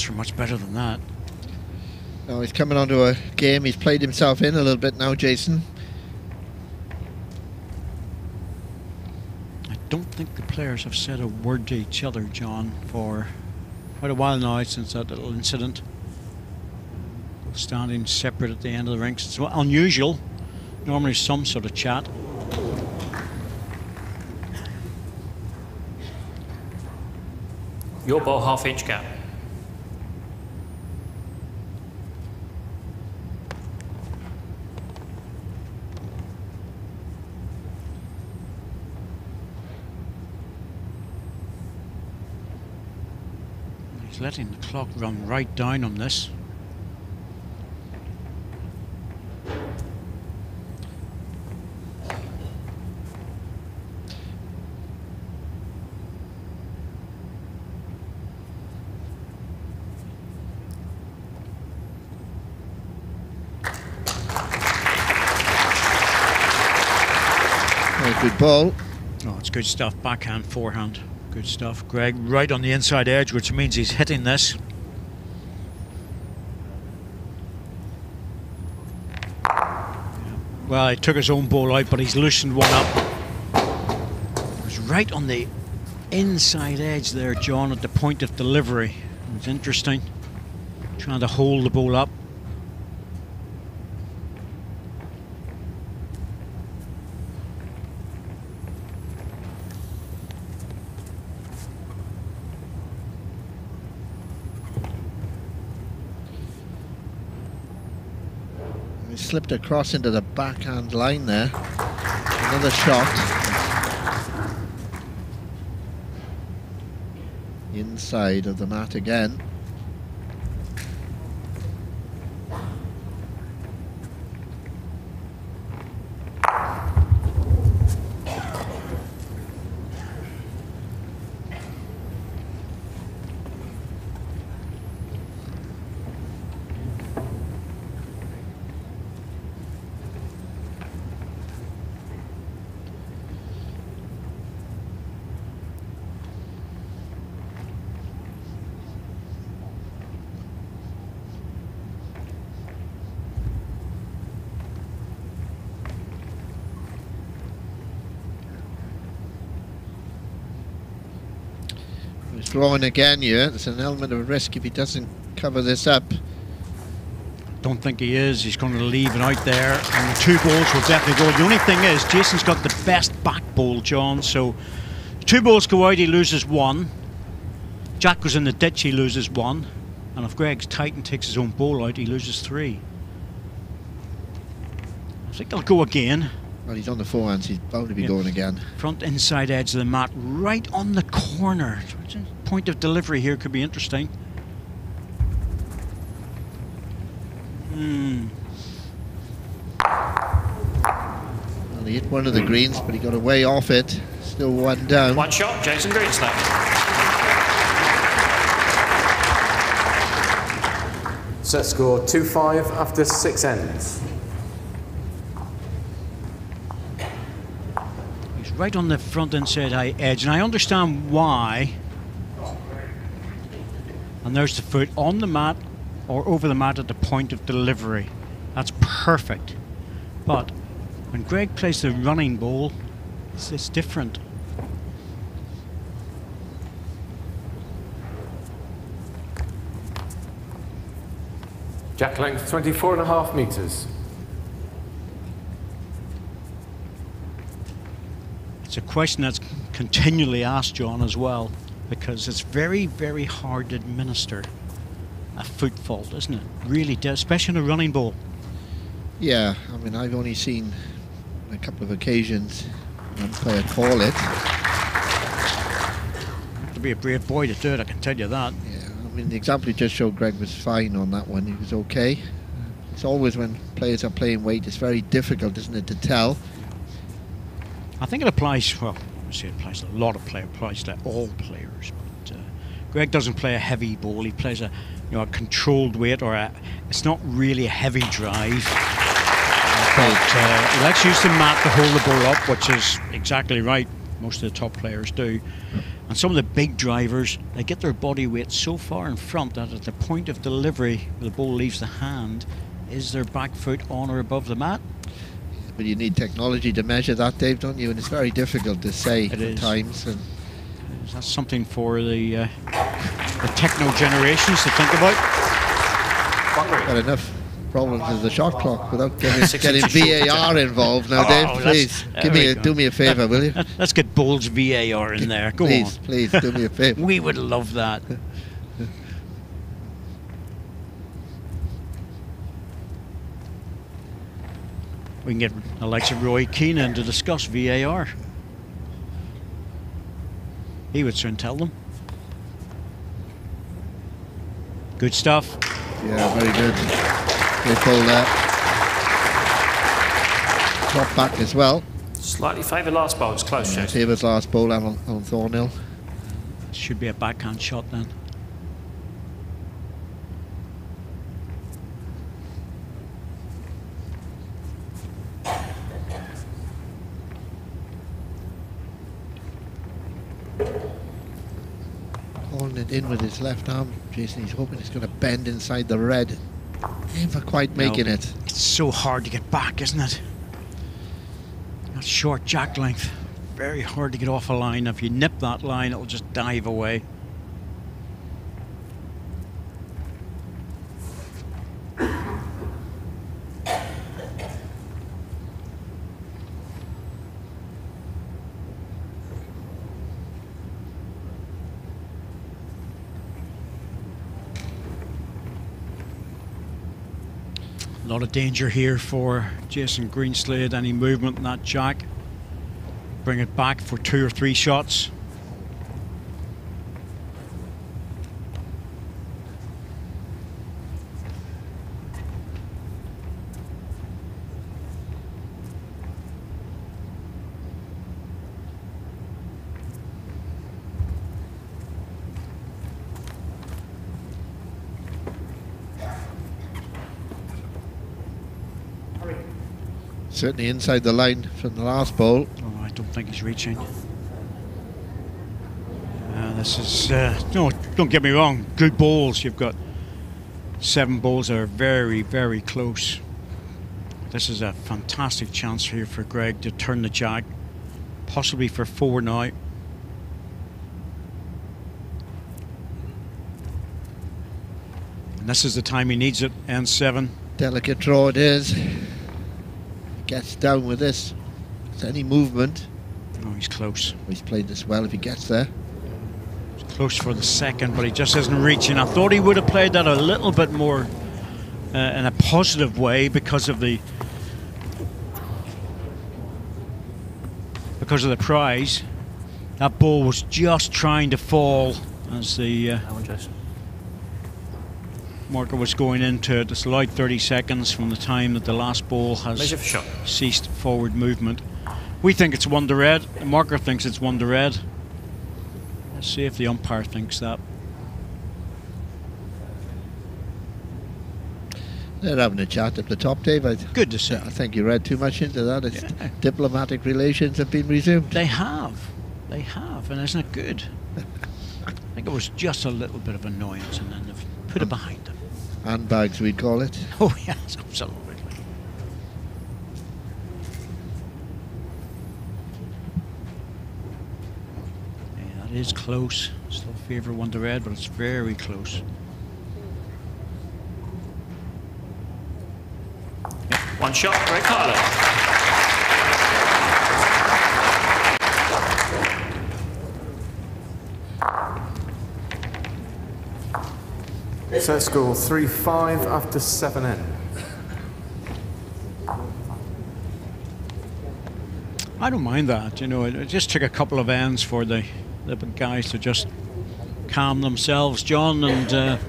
For much better than that. Now he's coming onto a game he's played himself in a little bit now, Jason. I don't think the players have said a word to each other, John, for quite a while now since that little incident. Standing separate at the end of the rinks. It's unusual. Normally some sort of chat. Your ball, half-inch gap. Letting the clock run right down on this. Good ball. Oh, it's good stuff. Backhand, forehand. Good stuff. Greg right on the inside edge, which means he's hitting this. Well, he took his own ball out, but he's loosened one up. It was right on the inside edge there, John, at the point of delivery. It's interesting. Trying to hold the ball up. He slipped across into the backhand line there. Another shot. Inside of the mat again. Drawing again here. There's an element of risk if he doesn't cover this up. Don't think he is. He's going to leave it out there, and the 2 balls will definitely go. The only thing is, Jason's got the best back ball, John, so 2 balls go out, he loses 1. Jack goes in the ditch, he loses 1. And if Greg's tight and takes his own ball out, he loses 3. I think they'll go again. Well, he's on the forehands, he's bound to be going again. Front inside edge of the mat, right on the corner. Point of delivery here could be interesting. Well, he hit one of the greens, but he got away off it. Still 1 down. 1 shot, Jason Greenslade. Set score 2-5 after 6 ends. He's right on the front inside high edge, and I understand why. And there's the foot on the mat or over the mat at the point of delivery. That's perfect. But when Greg plays the running ball, it's different. Jack length 24.5 metres. It's a question that's continually asked, John, as well, because it's very, very hard to administer a foot fault, isn't it? Really does, especially on a running ball. Yeah, I mean, I've only seen a couple of occasions one player call it. You have to be a brave boy to do it, I can tell you that. Yeah, I mean, the example you just showed, Greg, was fine on that one. He was okay. It's always when players are playing weight, it's very difficult, isn't it, to tell. I think it applies, well, obviously it applies to a lot of players, it applies to all players, but Greg doesn't play a heavy ball, he plays a controlled weight, or it's not really a heavy drive, but he likes to use the mat to hold the ball up, which is exactly right, most of the top players do. And some of the big drivers, they get their body weight so far in front that at the point of delivery, where the ball leaves the hand, is their back foot on or above the mat? But you need technology to measure that, Dave, don't you? And it's very difficult to say at times. And that's something for the techno generations to think about. Got enough problems with the shot clock without getting VAR involved now, Dave. Please, do me a favour, will you? Let's get Bowles VAR in there. Go on. Please, do me a favour. We would love that. We can get the likes of Roy Keane in to discuss VAR. He would soon tell them. Good stuff. Yeah, very good. They pull that. Drop back as well. Slightly favoured last bowl, it's close, Jason. Favours last bowl on Thornhill. Should be a backhand shot then. Holding it in with his left arm, Jason. He's hoping it's going to bend inside the red. Never quite making it. It's so hard to get back, isn't it? That short jack length. very hard to get off a line. If you nip that line, it'll just dive away. A lot of danger here for Jason Greenslade. Any movement in that jack, bring it back for 2 or 3 shots. Certainly inside the line from the last ball. Oh, I don't think he's reaching. This is, no, don't get me wrong, good balls. You've got 7 balls that are very, very close. This is a fantastic chance here for Greg to turn the jack, possibly for 4 now. And this is the time he needs it, N7. Delicate draw it is. Gets down with this. Is any movement? Oh, he's close. He's played this well if he gets there. He's close for the second, but he just isn't reaching. I thought he would have played that a little bit more in a positive way because of the prize. That ball was just trying to fall as the marker was going into it. It's allowed 30 seconds from the time that the last ball has ceased forward movement. We think it's 1 to red. The marker thinks it's 1 to red. Let's see if the umpire thinks that. They're having a chat at the top, David. Good to see. I think you read too much into that. It's diplomatic relations have been resumed. They have. They have. And isn't it good? I think it was just a little bit of annoyance and then they've put it behind them. Handbags, we'd call it. Oh, yes, absolutely. Yeah, that is close. Still favour 1 to red, but it's very close. Yep. 1 shot, Greg Harlow. Set score 3-5 after 7 in. I don't mind that, you know. It just took a couple of ends for the guys to just calm themselves, John. And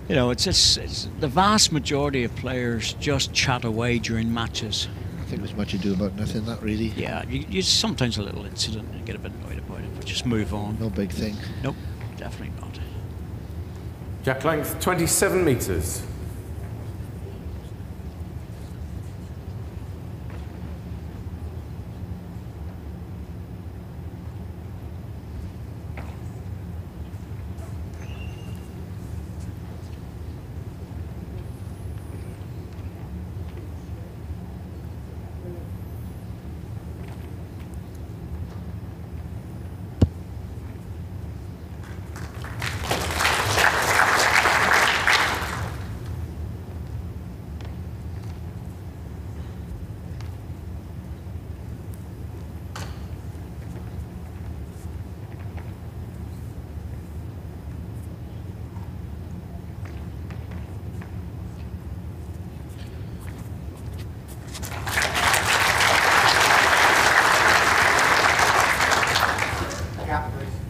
you know, it's the vast majority of players just chat away during matches. I think there's much ado about nothing, that really. Yeah, you sometimes a little incident and you get a bit annoyed about it, but just move on. No big thing. Nope, definitely not. Jack length 27 metres.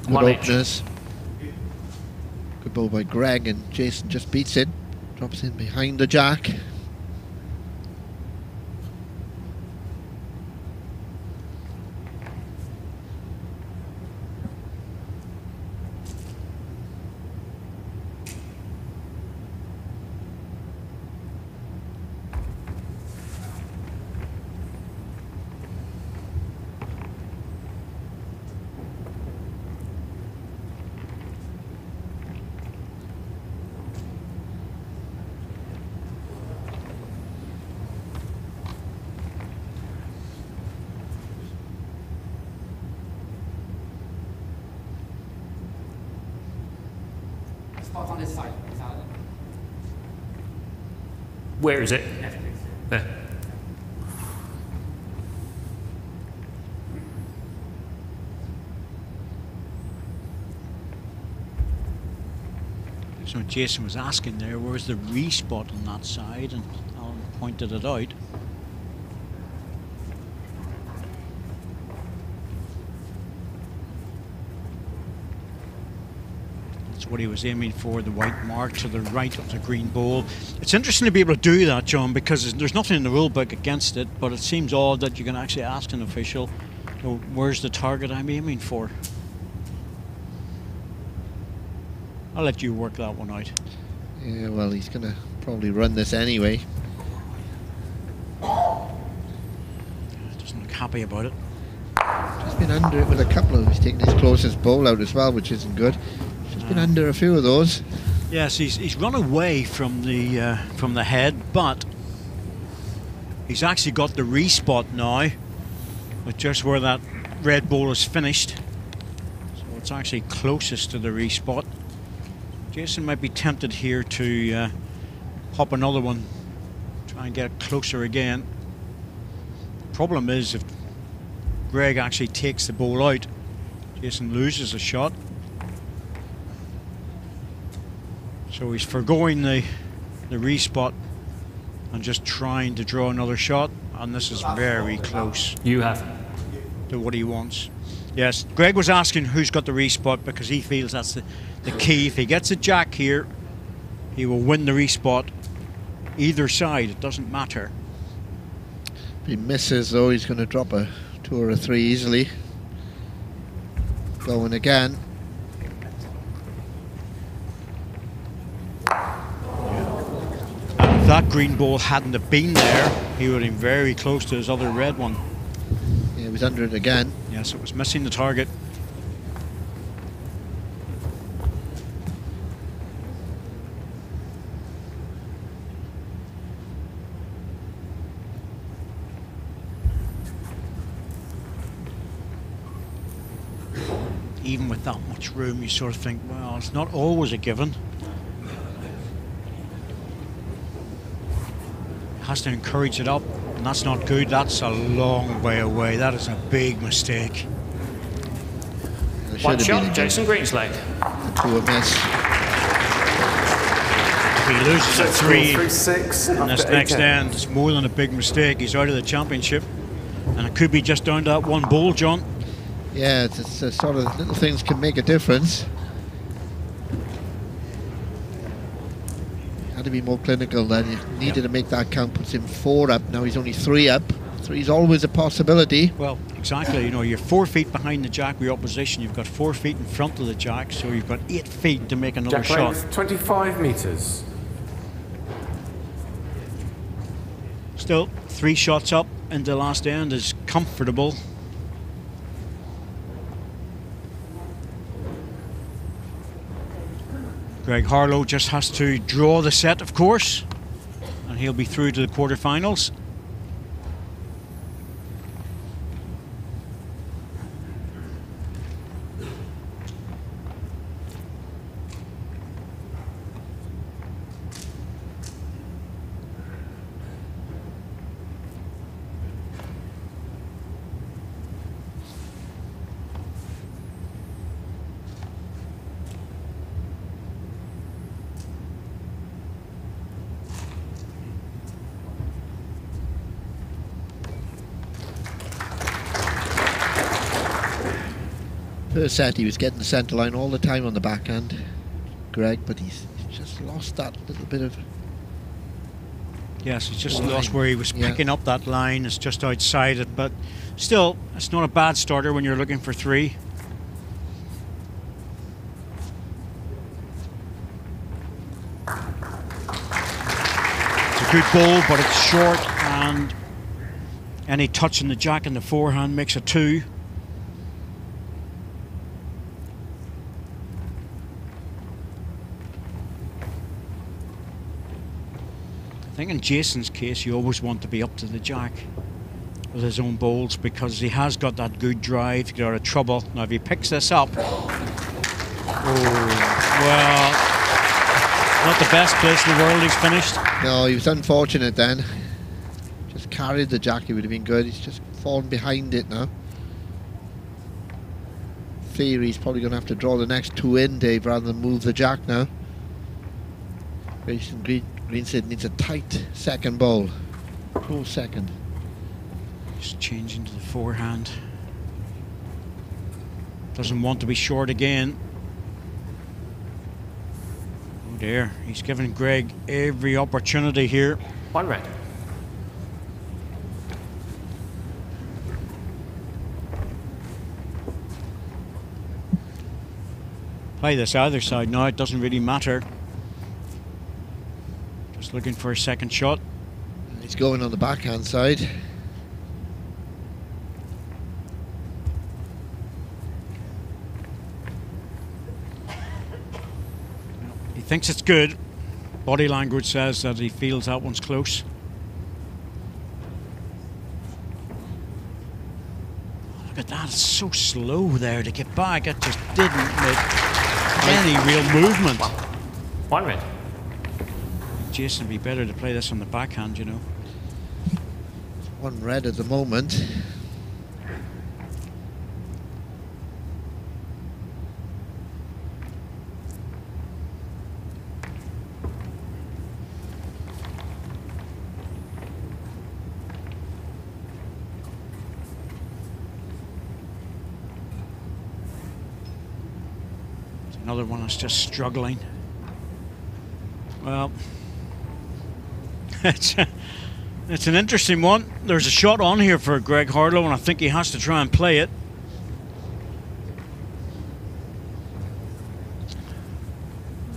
Good openers. Good ball by Greg, and Jason just beats it. Drops in behind the jack. Spot on this side. Where is it? There. So Jason was asking there, where's the respot on that side, and Alan pointed it out. That's what he was aiming for, the white mark to the right of the green ball. It's interesting to be able to do that, John, because there's nothing in the rule book against it, but it seems odd that you can actually ask an official, oh, where's the target I'm aiming for? I'll let you work that one out. Yeah, well, he's going to probably run this anyway. Doesn't look happy about it. Just been under it with a couple of... He's taking his closest bowl out as well, which isn't good. Just been under a few of those. Yes, he's run away from the head, but he's actually got the respot now, with just where that red ball is finished. So it's actually closest to the respot. Jason might be tempted here to pop another one, try and get closer again. The problem is if Greg actually takes the ball out, Jason loses a shot. So he's forgoing the respot and just trying to draw another shot, and this is very close. You have. To what he wants. Yes, Greg was asking who's got the respot because he feels that's the key. If he gets a jack here, he will win the respot. Either side, it doesn't matter. If he misses, though, he's going to drop a 2 or a 3 easily. Going again. And if that green ball hadn't have been there, he would have been very close to his other red one. Yeah, he was under it again. Yes, it was missing the target. Even with that much room, you sort of think, well, it's not always a given. Has to encourage it up, and that's not good. That's a long way away. That is a big mistake. One shot, Jason Greenslade. The 2 of miss. If he loses a 3 3-6 in this next end, it's more than a big mistake. He's out of the championship, and it could be just down to that one ball, John. Yeah, it's sort of little things can make a difference. Had to be more clinical then. He needed to make that count, puts him 4 up. Now he's only 3 up. 3's always a possibility. Well, exactly. You know, you're 4 feet behind the jack with your opposition. You've got 4 feet in front of the jack, so you've got 8 feet to make another Jack shot. length, 25 metres. Still, 3 shots up into the last end is comfortable. Greg Harlow just has to draw the set, of course, and he'll be through to the quarterfinals. First set he was getting the centre line all the time on the backhand, Greg, but he's just lost that little bit of... Yes, he's just line. lost where he was picking up that line. It's just outside it, but still, it's not a bad starter when you're looking for 3. It's a good ball, but it's short, and any touch in the jack in the forehand makes a 2. I think in Jason's case, you always want to be up to the jack with his own bowls because he has got that good drive to get out of trouble. Now, if he picks this up, oh, well, Not the best place in the world he's finished. No, he was unfortunate then. Just carried the jack, it would have been good. He's just fallen behind it now. Theory, he's probably going to have to draw the next 2 in, Dave, rather than move the jack now. Greenslade needs a tight second bowl. Close second. Just changing to the forehand. Doesn't want to be short again. Oh dear, he's giving Greg every opportunity here. 1 red. Play this either side now, it doesn't really matter. Just looking for a second shot. He's going on the backhand side. He thinks it's good. Body language says that he feels that one's close. Oh, look at that, it's so slow there to get back. It just didn't make any real movement. 1 red. Jason, it'd be better to play this on the backhand, you know. 1 red at the moment. Another one that's just struggling. Well, it's an interesting one. There's a shot on here for Greg Harlow, and I think he has to try and play it.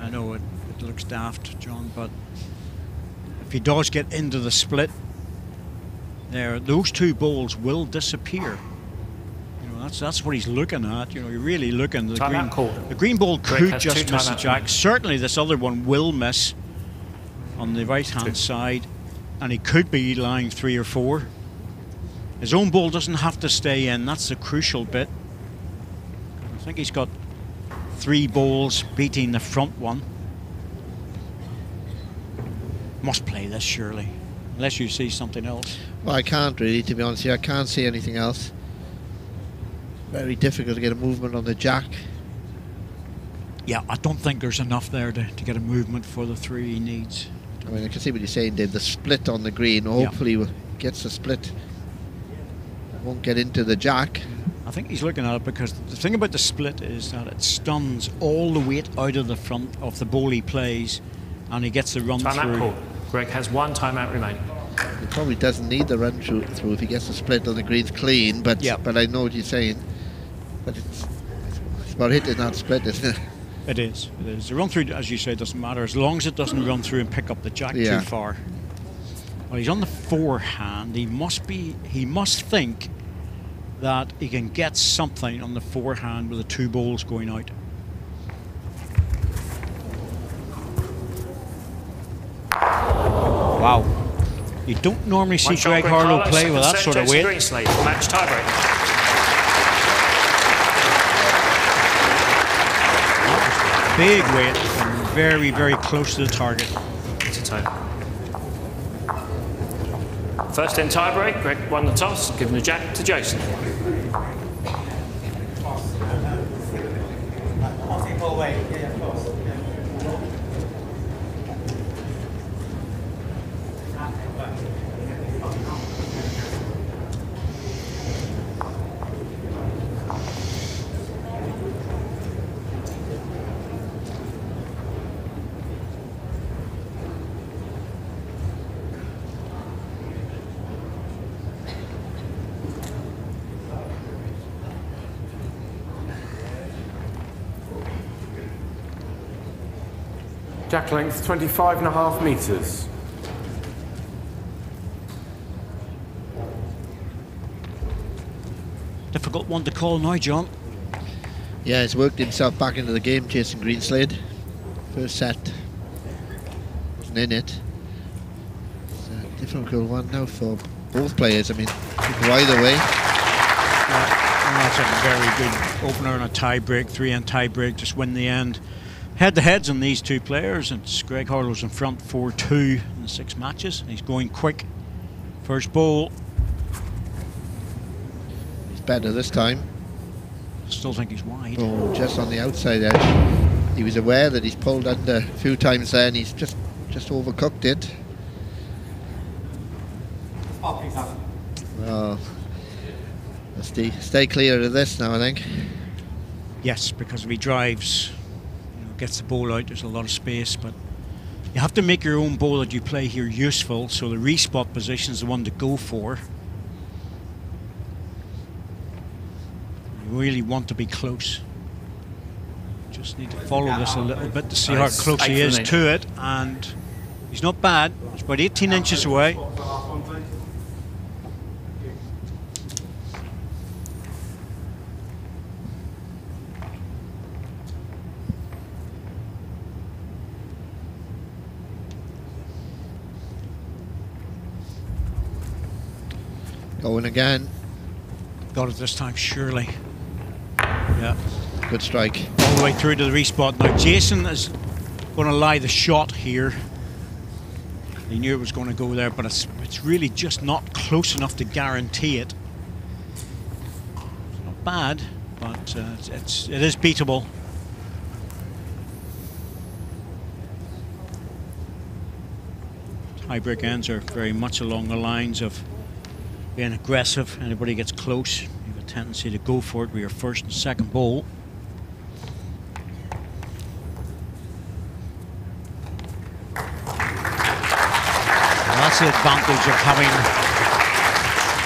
I know it looks daft, John, but if he does get into the split, those 2 balls will disappear. That's what he's looking at. You know, you're really looking. The green ball could just miss the jack. Certainly, this other one will miss on the right-hand side, and he could be lying 3 or 4. His own ball doesn't have to stay in. That's the crucial bit. I think he's got 3 balls beating the front one. Must play this surely, unless you see something else. Well, I can't really, to be honest here. I can't see anything else. Very difficult to get a movement on the jack. Yeah, I don't think there's enough there to get a movement for the 3 he needs. I mean, I can see what you're saying, Dave. The split on the green, hopefully gets the split. Won't get into the jack. I think he's looking at it because the thing about the split is that it stuns all the weight out of the front of the ball he plays, and he gets the run through. Timeout call. Greg has 1 timeout remaining. He probably doesn't need the run through if he gets the split on the greens clean, but I know what you're saying. But it's about hitting that split, isn't it? It is. The run through, as you say, doesn't matter as long as it doesn't run through and pick up the jack too far. Well, he's on the forehand. He must think that he can get something on the forehand with the 2 balls going out. Wow. You don't normally see Greg Harlow play with that sort of weight. Greenslade, match tiebreak. Big weight and very, very close to the target. It's a tie. First in tiebreak, Greg won the toss, giving the jack to Jason. Jack length 25.5 metres. Difficult one to call now, John. Yeah, he's worked himself back into the game, chasing Greenslade. First set wasn't in it. It's a difficult one now for both players. I mean, could go either way. Yeah, and that's a very good opener and a tie break, 3-end tie break, just win the end. Head-to-heads on these two players. It's Greg Harlow's in front 4-2 in the 6 matches. He's going quick. First ball. He's better this time. Still think he's wide. Oh, just on the outside edge. He was aware that he's pulled under a few times there, and he's just overcooked it. Well, let's stay clear of this now, I think. Yes, because if he drives, gets the ball out, there's a lot of space, but you have to make your own ball that you play here useful, so the respot position is the one to go for. You really want to be close. Just need to follow this a little bit to see how close he is to it, and he's not bad. He's about 18 inches away. Going again. Got it this time, surely. Yeah. Good strike. All the way through to the respot. Now Jason is going to lie the shot here. He knew it was going to go there, but it's really just not close enough to guarantee it. It's not bad, but it is beatable. Tiebreak ends are very much along the lines of being aggressive. Anybody gets close, you have a tendency to go for it with your first and second ball. That's the advantage of having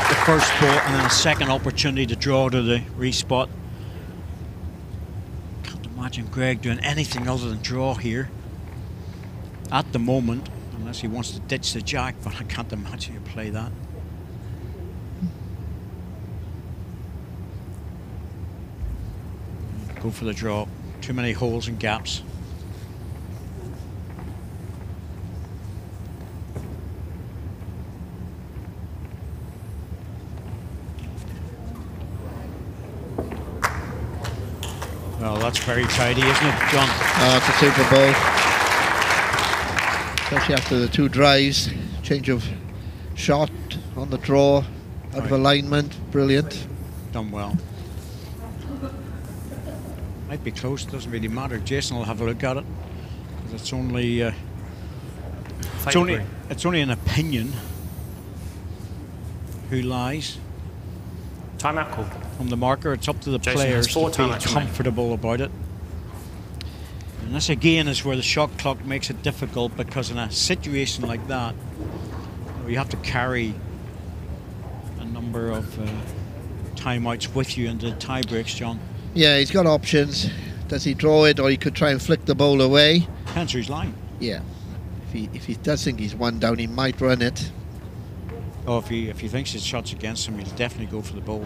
the first ball and then a second opportunity to draw to the respot. Can't imagine Greg doing anything other than draw here at the moment, unless he wants to ditch the jack, but I can't imagine you play that. Go for the draw. Too many holes and gaps. Well, that's very tidy, isn't it, John? Oh, it's a super ball. Especially after the 2 drives. Change of shot on the draw, out of alignment. Brilliant. Done well. Might be close, doesn't really matter. Jason will have a look at it. It's only it's only an opinion. Who lies? Timeout call. From the marker, it's up to the Jason players has 4 to be timeouts comfortable about it. And this again is where the shot clock makes it difficult, because in a situation like that, you have to carry a number of timeouts with you into the tie breaks, John. Yeah, he's got options. Does he draw it, or he could try and flick the ball away? Depends who's lying. Yeah. If he does think he's 1 down, he might run it. Oh, if he thinks his shot's against him, he'll definitely go for the ball.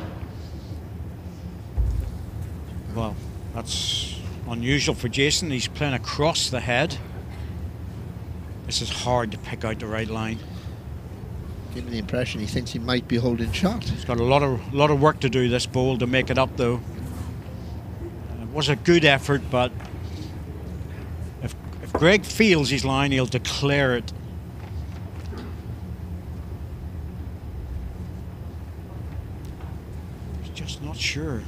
Well, that's unusual for Jason. He's playing across the head. This is hard to pick out the right line. Give me the impression he thinks he might be holding shot. He's got a lot of work to do, this ball, to make it up, though. It was a good effort, but if Greg feels he's lying, he'll declare it. He's just not sure.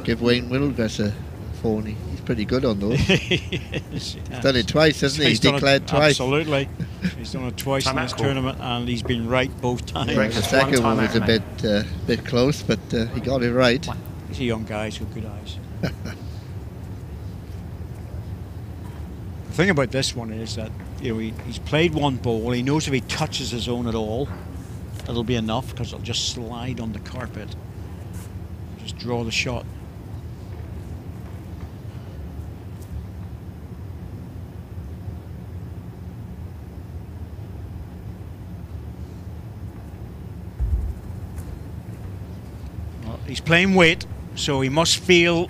Give Wayne Wilbers a phone. He's pretty good on those. He's done it twice, hasn't he? He's declared twice. Absolutely. He's done it twice in this tournament, and he's been right both times. Yeah, the second one was a bit close, but he got it right. He's a young guy, he's got good eyes. The thing about this one is that he's played 1 ball. He knows if he touches his own at all, it'll be enough, because it'll just slide on the carpet. Just draw the shot. Well, he's playing weight, so he must feel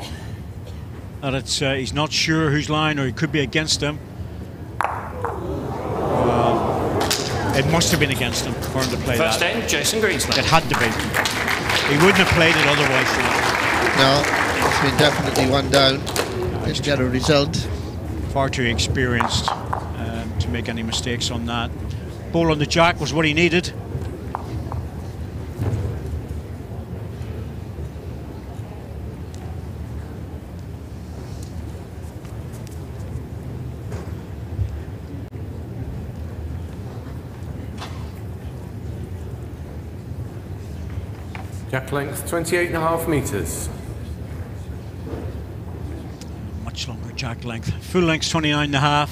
that it's he's not sure who's lying, or he could be against him. It must have been against him for him to play First that. end, Jason Greenslade. It had to be. He wouldn't have played it otherwise. No, it's been definitely one down. Didn't get a result. Far too experienced to make any mistakes on that. Ball on the jack was what he needed. Jack length 28.5 metres. Much longer jack length. Full length's 29.5.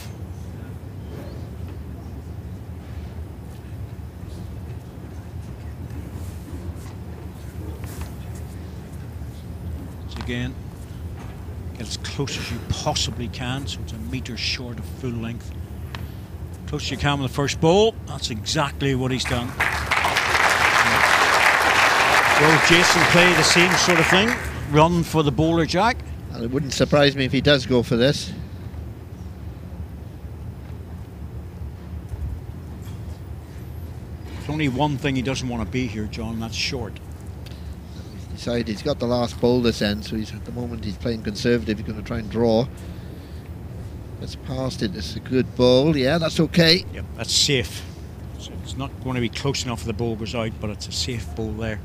Again, get as close as you possibly can, so it's a metre short of full length. Close as you can with the first ball. That's exactly what he's done. Will Jason play the same sort of thing? Run for the bowler jack? And it wouldn't surprise me if he does go for this. There's only one thing he doesn't want to be here, John, and that's short. He's got the last bowl this end, so he's at the moment he's playing conservative. He's going to try and draw. It's past it. It's a good bowl. Yeah, that's okay. Yep, that's safe. So it's not going to be close enough if the ball goes out, but it's a safe bowl there.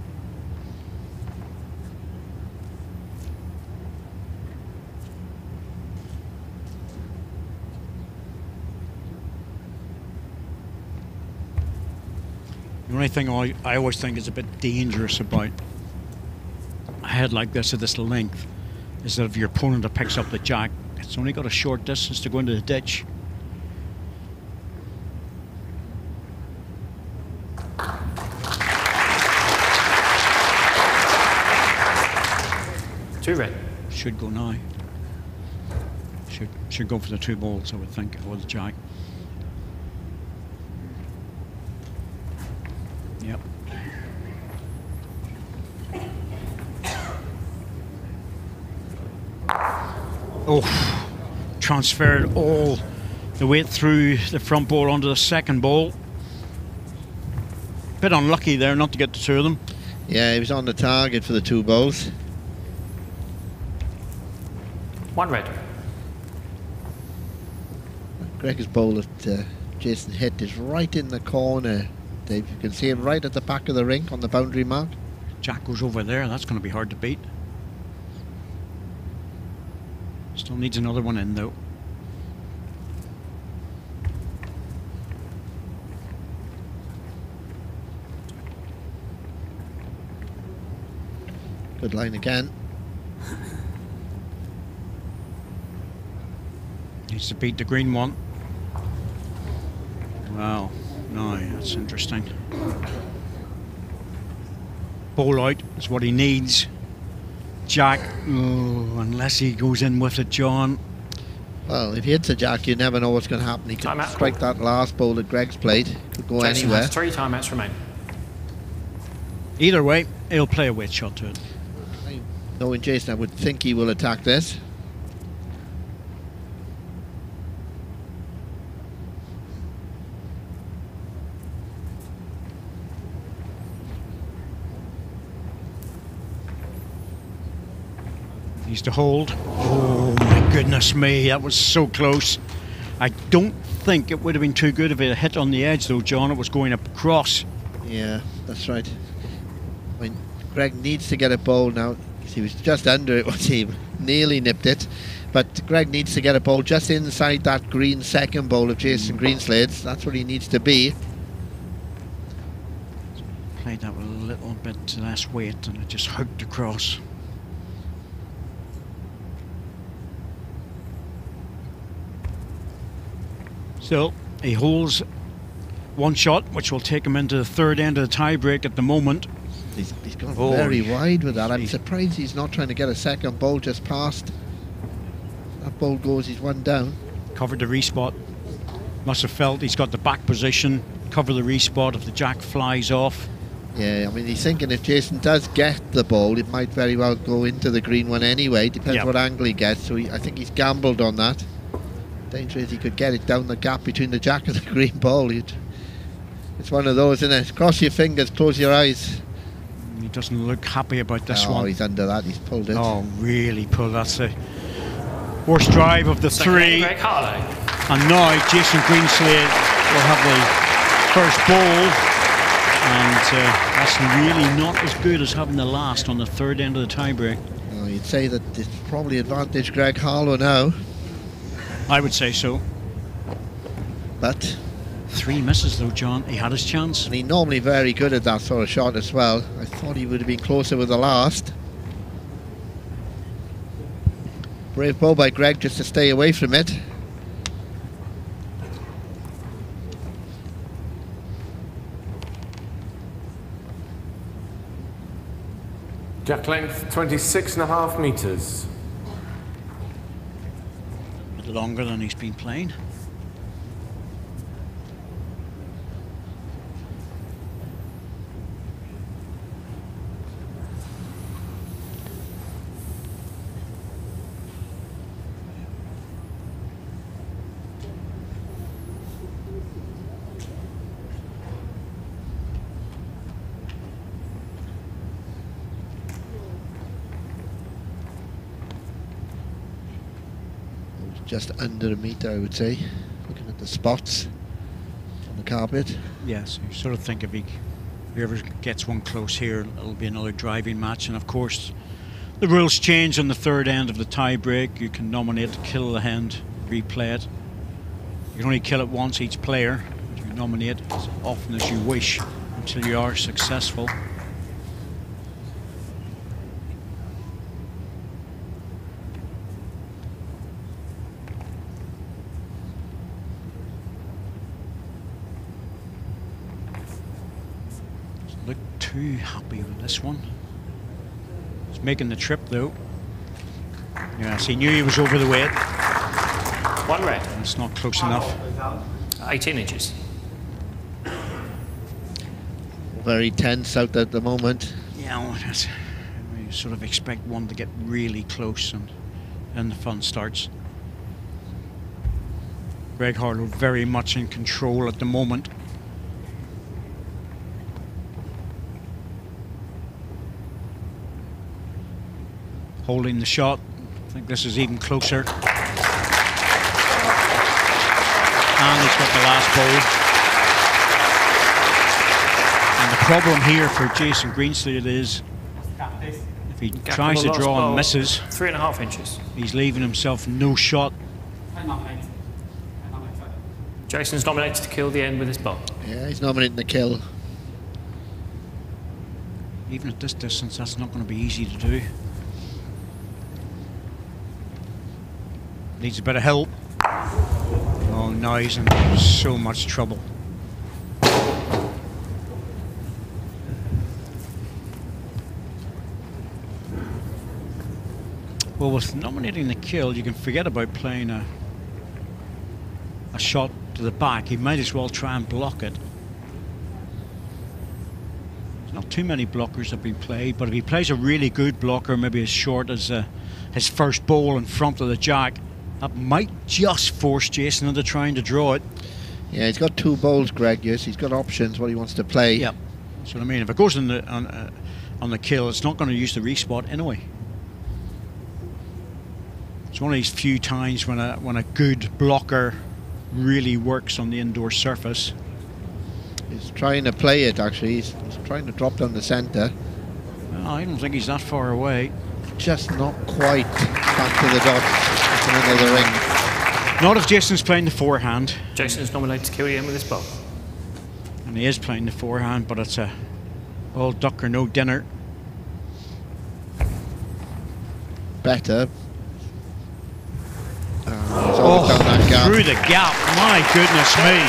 The only thing I always think is a bit dangerous about a head like this at this length is that if your opponent picks up the jack, it's only got a short distance to go into the ditch. Two red. Should go now. Should go for the two balls, I would think, or the jack. Yep. Oh, transferred all the way through the front ball onto the second ball. Bit unlucky there not to get the two of them. Yeah, he was on the target for the two balls. One red. Greg's bowl that Jason hit is right in the corner, Dave. You can see him right at the back of the rink on the boundary mark. Jack goes over there. That's going to be hard to beat. Still needs another one in, though. Good line again. Needs to beat the green one. Wow, no, that's interesting. Ball out is what he needs. Jack, oh, unless he goes in with it, John. Well, if he hits a jack, you never know what's going to happen. He could strike that last ball that Greg's played. Could go Jason anywhere. has 3 timeouts remain. Either way, he'll play a weight shot to it. Knowing Jason, I would think he will attack this. Needs to hold. Oh my goodness me, that was so close. I don't think it would have been too good if it had hit on the edge though, John. It was going across. Yeah, that's right. I mean, Greg needs to get a bowl now. He was just under it once he nearly nipped it. But Greg needs to get a bowl just inside that green second bowl of Jason Greenslade's. That's where he needs to be. Played that with a little bit less weight and it just hooked across. So he holds one shot, which will take him into the third end of the tie-break at the moment. He's gone very wide with that. I'm surprised he's not trying to get a second ball just past. That ball goes, he's one down. Covered the respot. Must have felt he's got the back position. Cover the respot if the jack flies off. Yeah, I mean, he's thinking if Jason does get the ball, it might very well go into the green one anyway. Depends what angle he gets. So I think he's gambled on that. Danger is he could get it down the gap between the jack and the green ball. It's one of those, isn't it? Cross your fingers, close your eyes. He doesn't look happy about this one. Oh, he's under that. He's pulled it. Oh, really pulled. That's the worst drive of the three. Greg Harlow. And now Jason Greenslade will have the first ball. And that's really not as good as having the last on the third end of the tiebreak. Oh, you'd say that it's probably advantage Greg Harlow now. I would say so. But 3 misses though, John. He had his chance. and he's normally very good at that sort of shot as well. I thought he would have been closer with the last. Brave ball by Greg just to stay away from it. Jack length 26.5 metres. A bit longer than he's been playing. Just under a metre, I would say, looking at the spots on the carpet. Yes, you sort of think if whoever gets one close here, it'll be another driving match. And of course, the rules change on the third end of the tie break. You can nominate to kill the hand, replay it. You can only kill it once each player. You nominate as often as you wish until you are successful. Look too happy with this one. He's making the trip though. Yes, he knew he was over the weight. 1 red. It's not close enough. 18 inches. Very tense out at the moment. Yeah, well, you sort of expect one to get really close and then the fun starts. Greg Harlow very much in control at the moment. Holding the shot. I think this is even closer. And he's got the last ball. And the problem here for Jason Greenslade is if he tries to draw and misses, 3.5 inches. he's leaving himself no shot. Jason's nominated to kill the end with his ball. Yeah, he's nominating the kill. Even at this distance, that's not going to be easy to do. Needs a bit of help. Oh, now he's in so much trouble. Well, with nominating the kill, you can forget about playing a shot to the back. He might as well try and block it. There's not too many blockers have been played, but if he plays a really good blocker, maybe as short as his first ball in front of the jack, that might just force Jason into trying to draw it. Yeah, he's got 2 bowls, Greg. Yes, he's got options what he wants to play. Yep, that's what I mean. If it goes on the kill, it's not going to use the respot anyway. It's one of these few times when a good blocker really works on the indoor surface. He's trying to play it, actually. He's trying to drop down the centre. Well, I don't think he's that far away. Just not quite back to the dot. That's another ring. Not if Jason's playing the forehand. Jason's nominated to kill the end with his ball. And he is playing the forehand, but it's a all duck or no dinner. Better. He's always down that gap. Through the gap. My goodness me.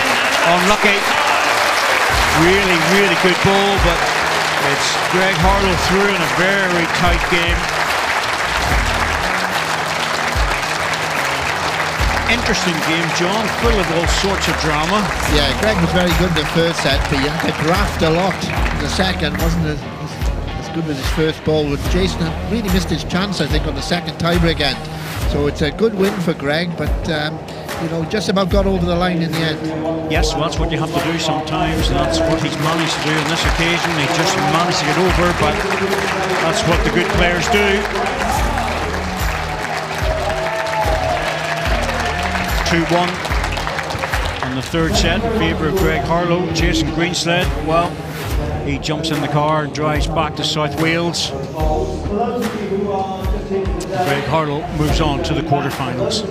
Unlucky. Really, really good ball, but it's Greg Harlow through in a very tight game. Interesting game, John, full of all sorts of drama. Yeah, Greg was very good in the first set, but he had to graft a lot in the second. Wasn't as good with his first ball. But Jason had really missed his chance, I think, on the second tiebreak end. So it's a good win for Greg, but you know, just about got over the line in the end. Yes, well, that's what you have to do sometimes, and that's what he's managed to do on this occasion. He just managed to get over, but that's what the good players do. 2-1 in the third set in favour of Greg Harlow. Jason Greenslade, well, he jumps in the car and drives back to South Wales. Greg Harlow moves on to the quarterfinals.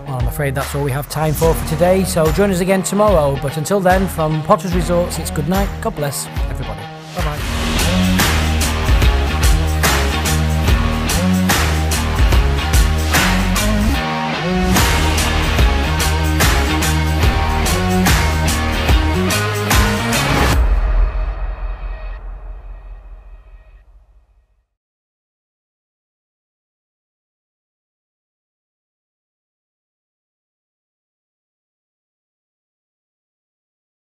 Well, I'm afraid that's all we have time for today, so join us again tomorrow. But until then, from Potters Resorts, it's good night, God bless.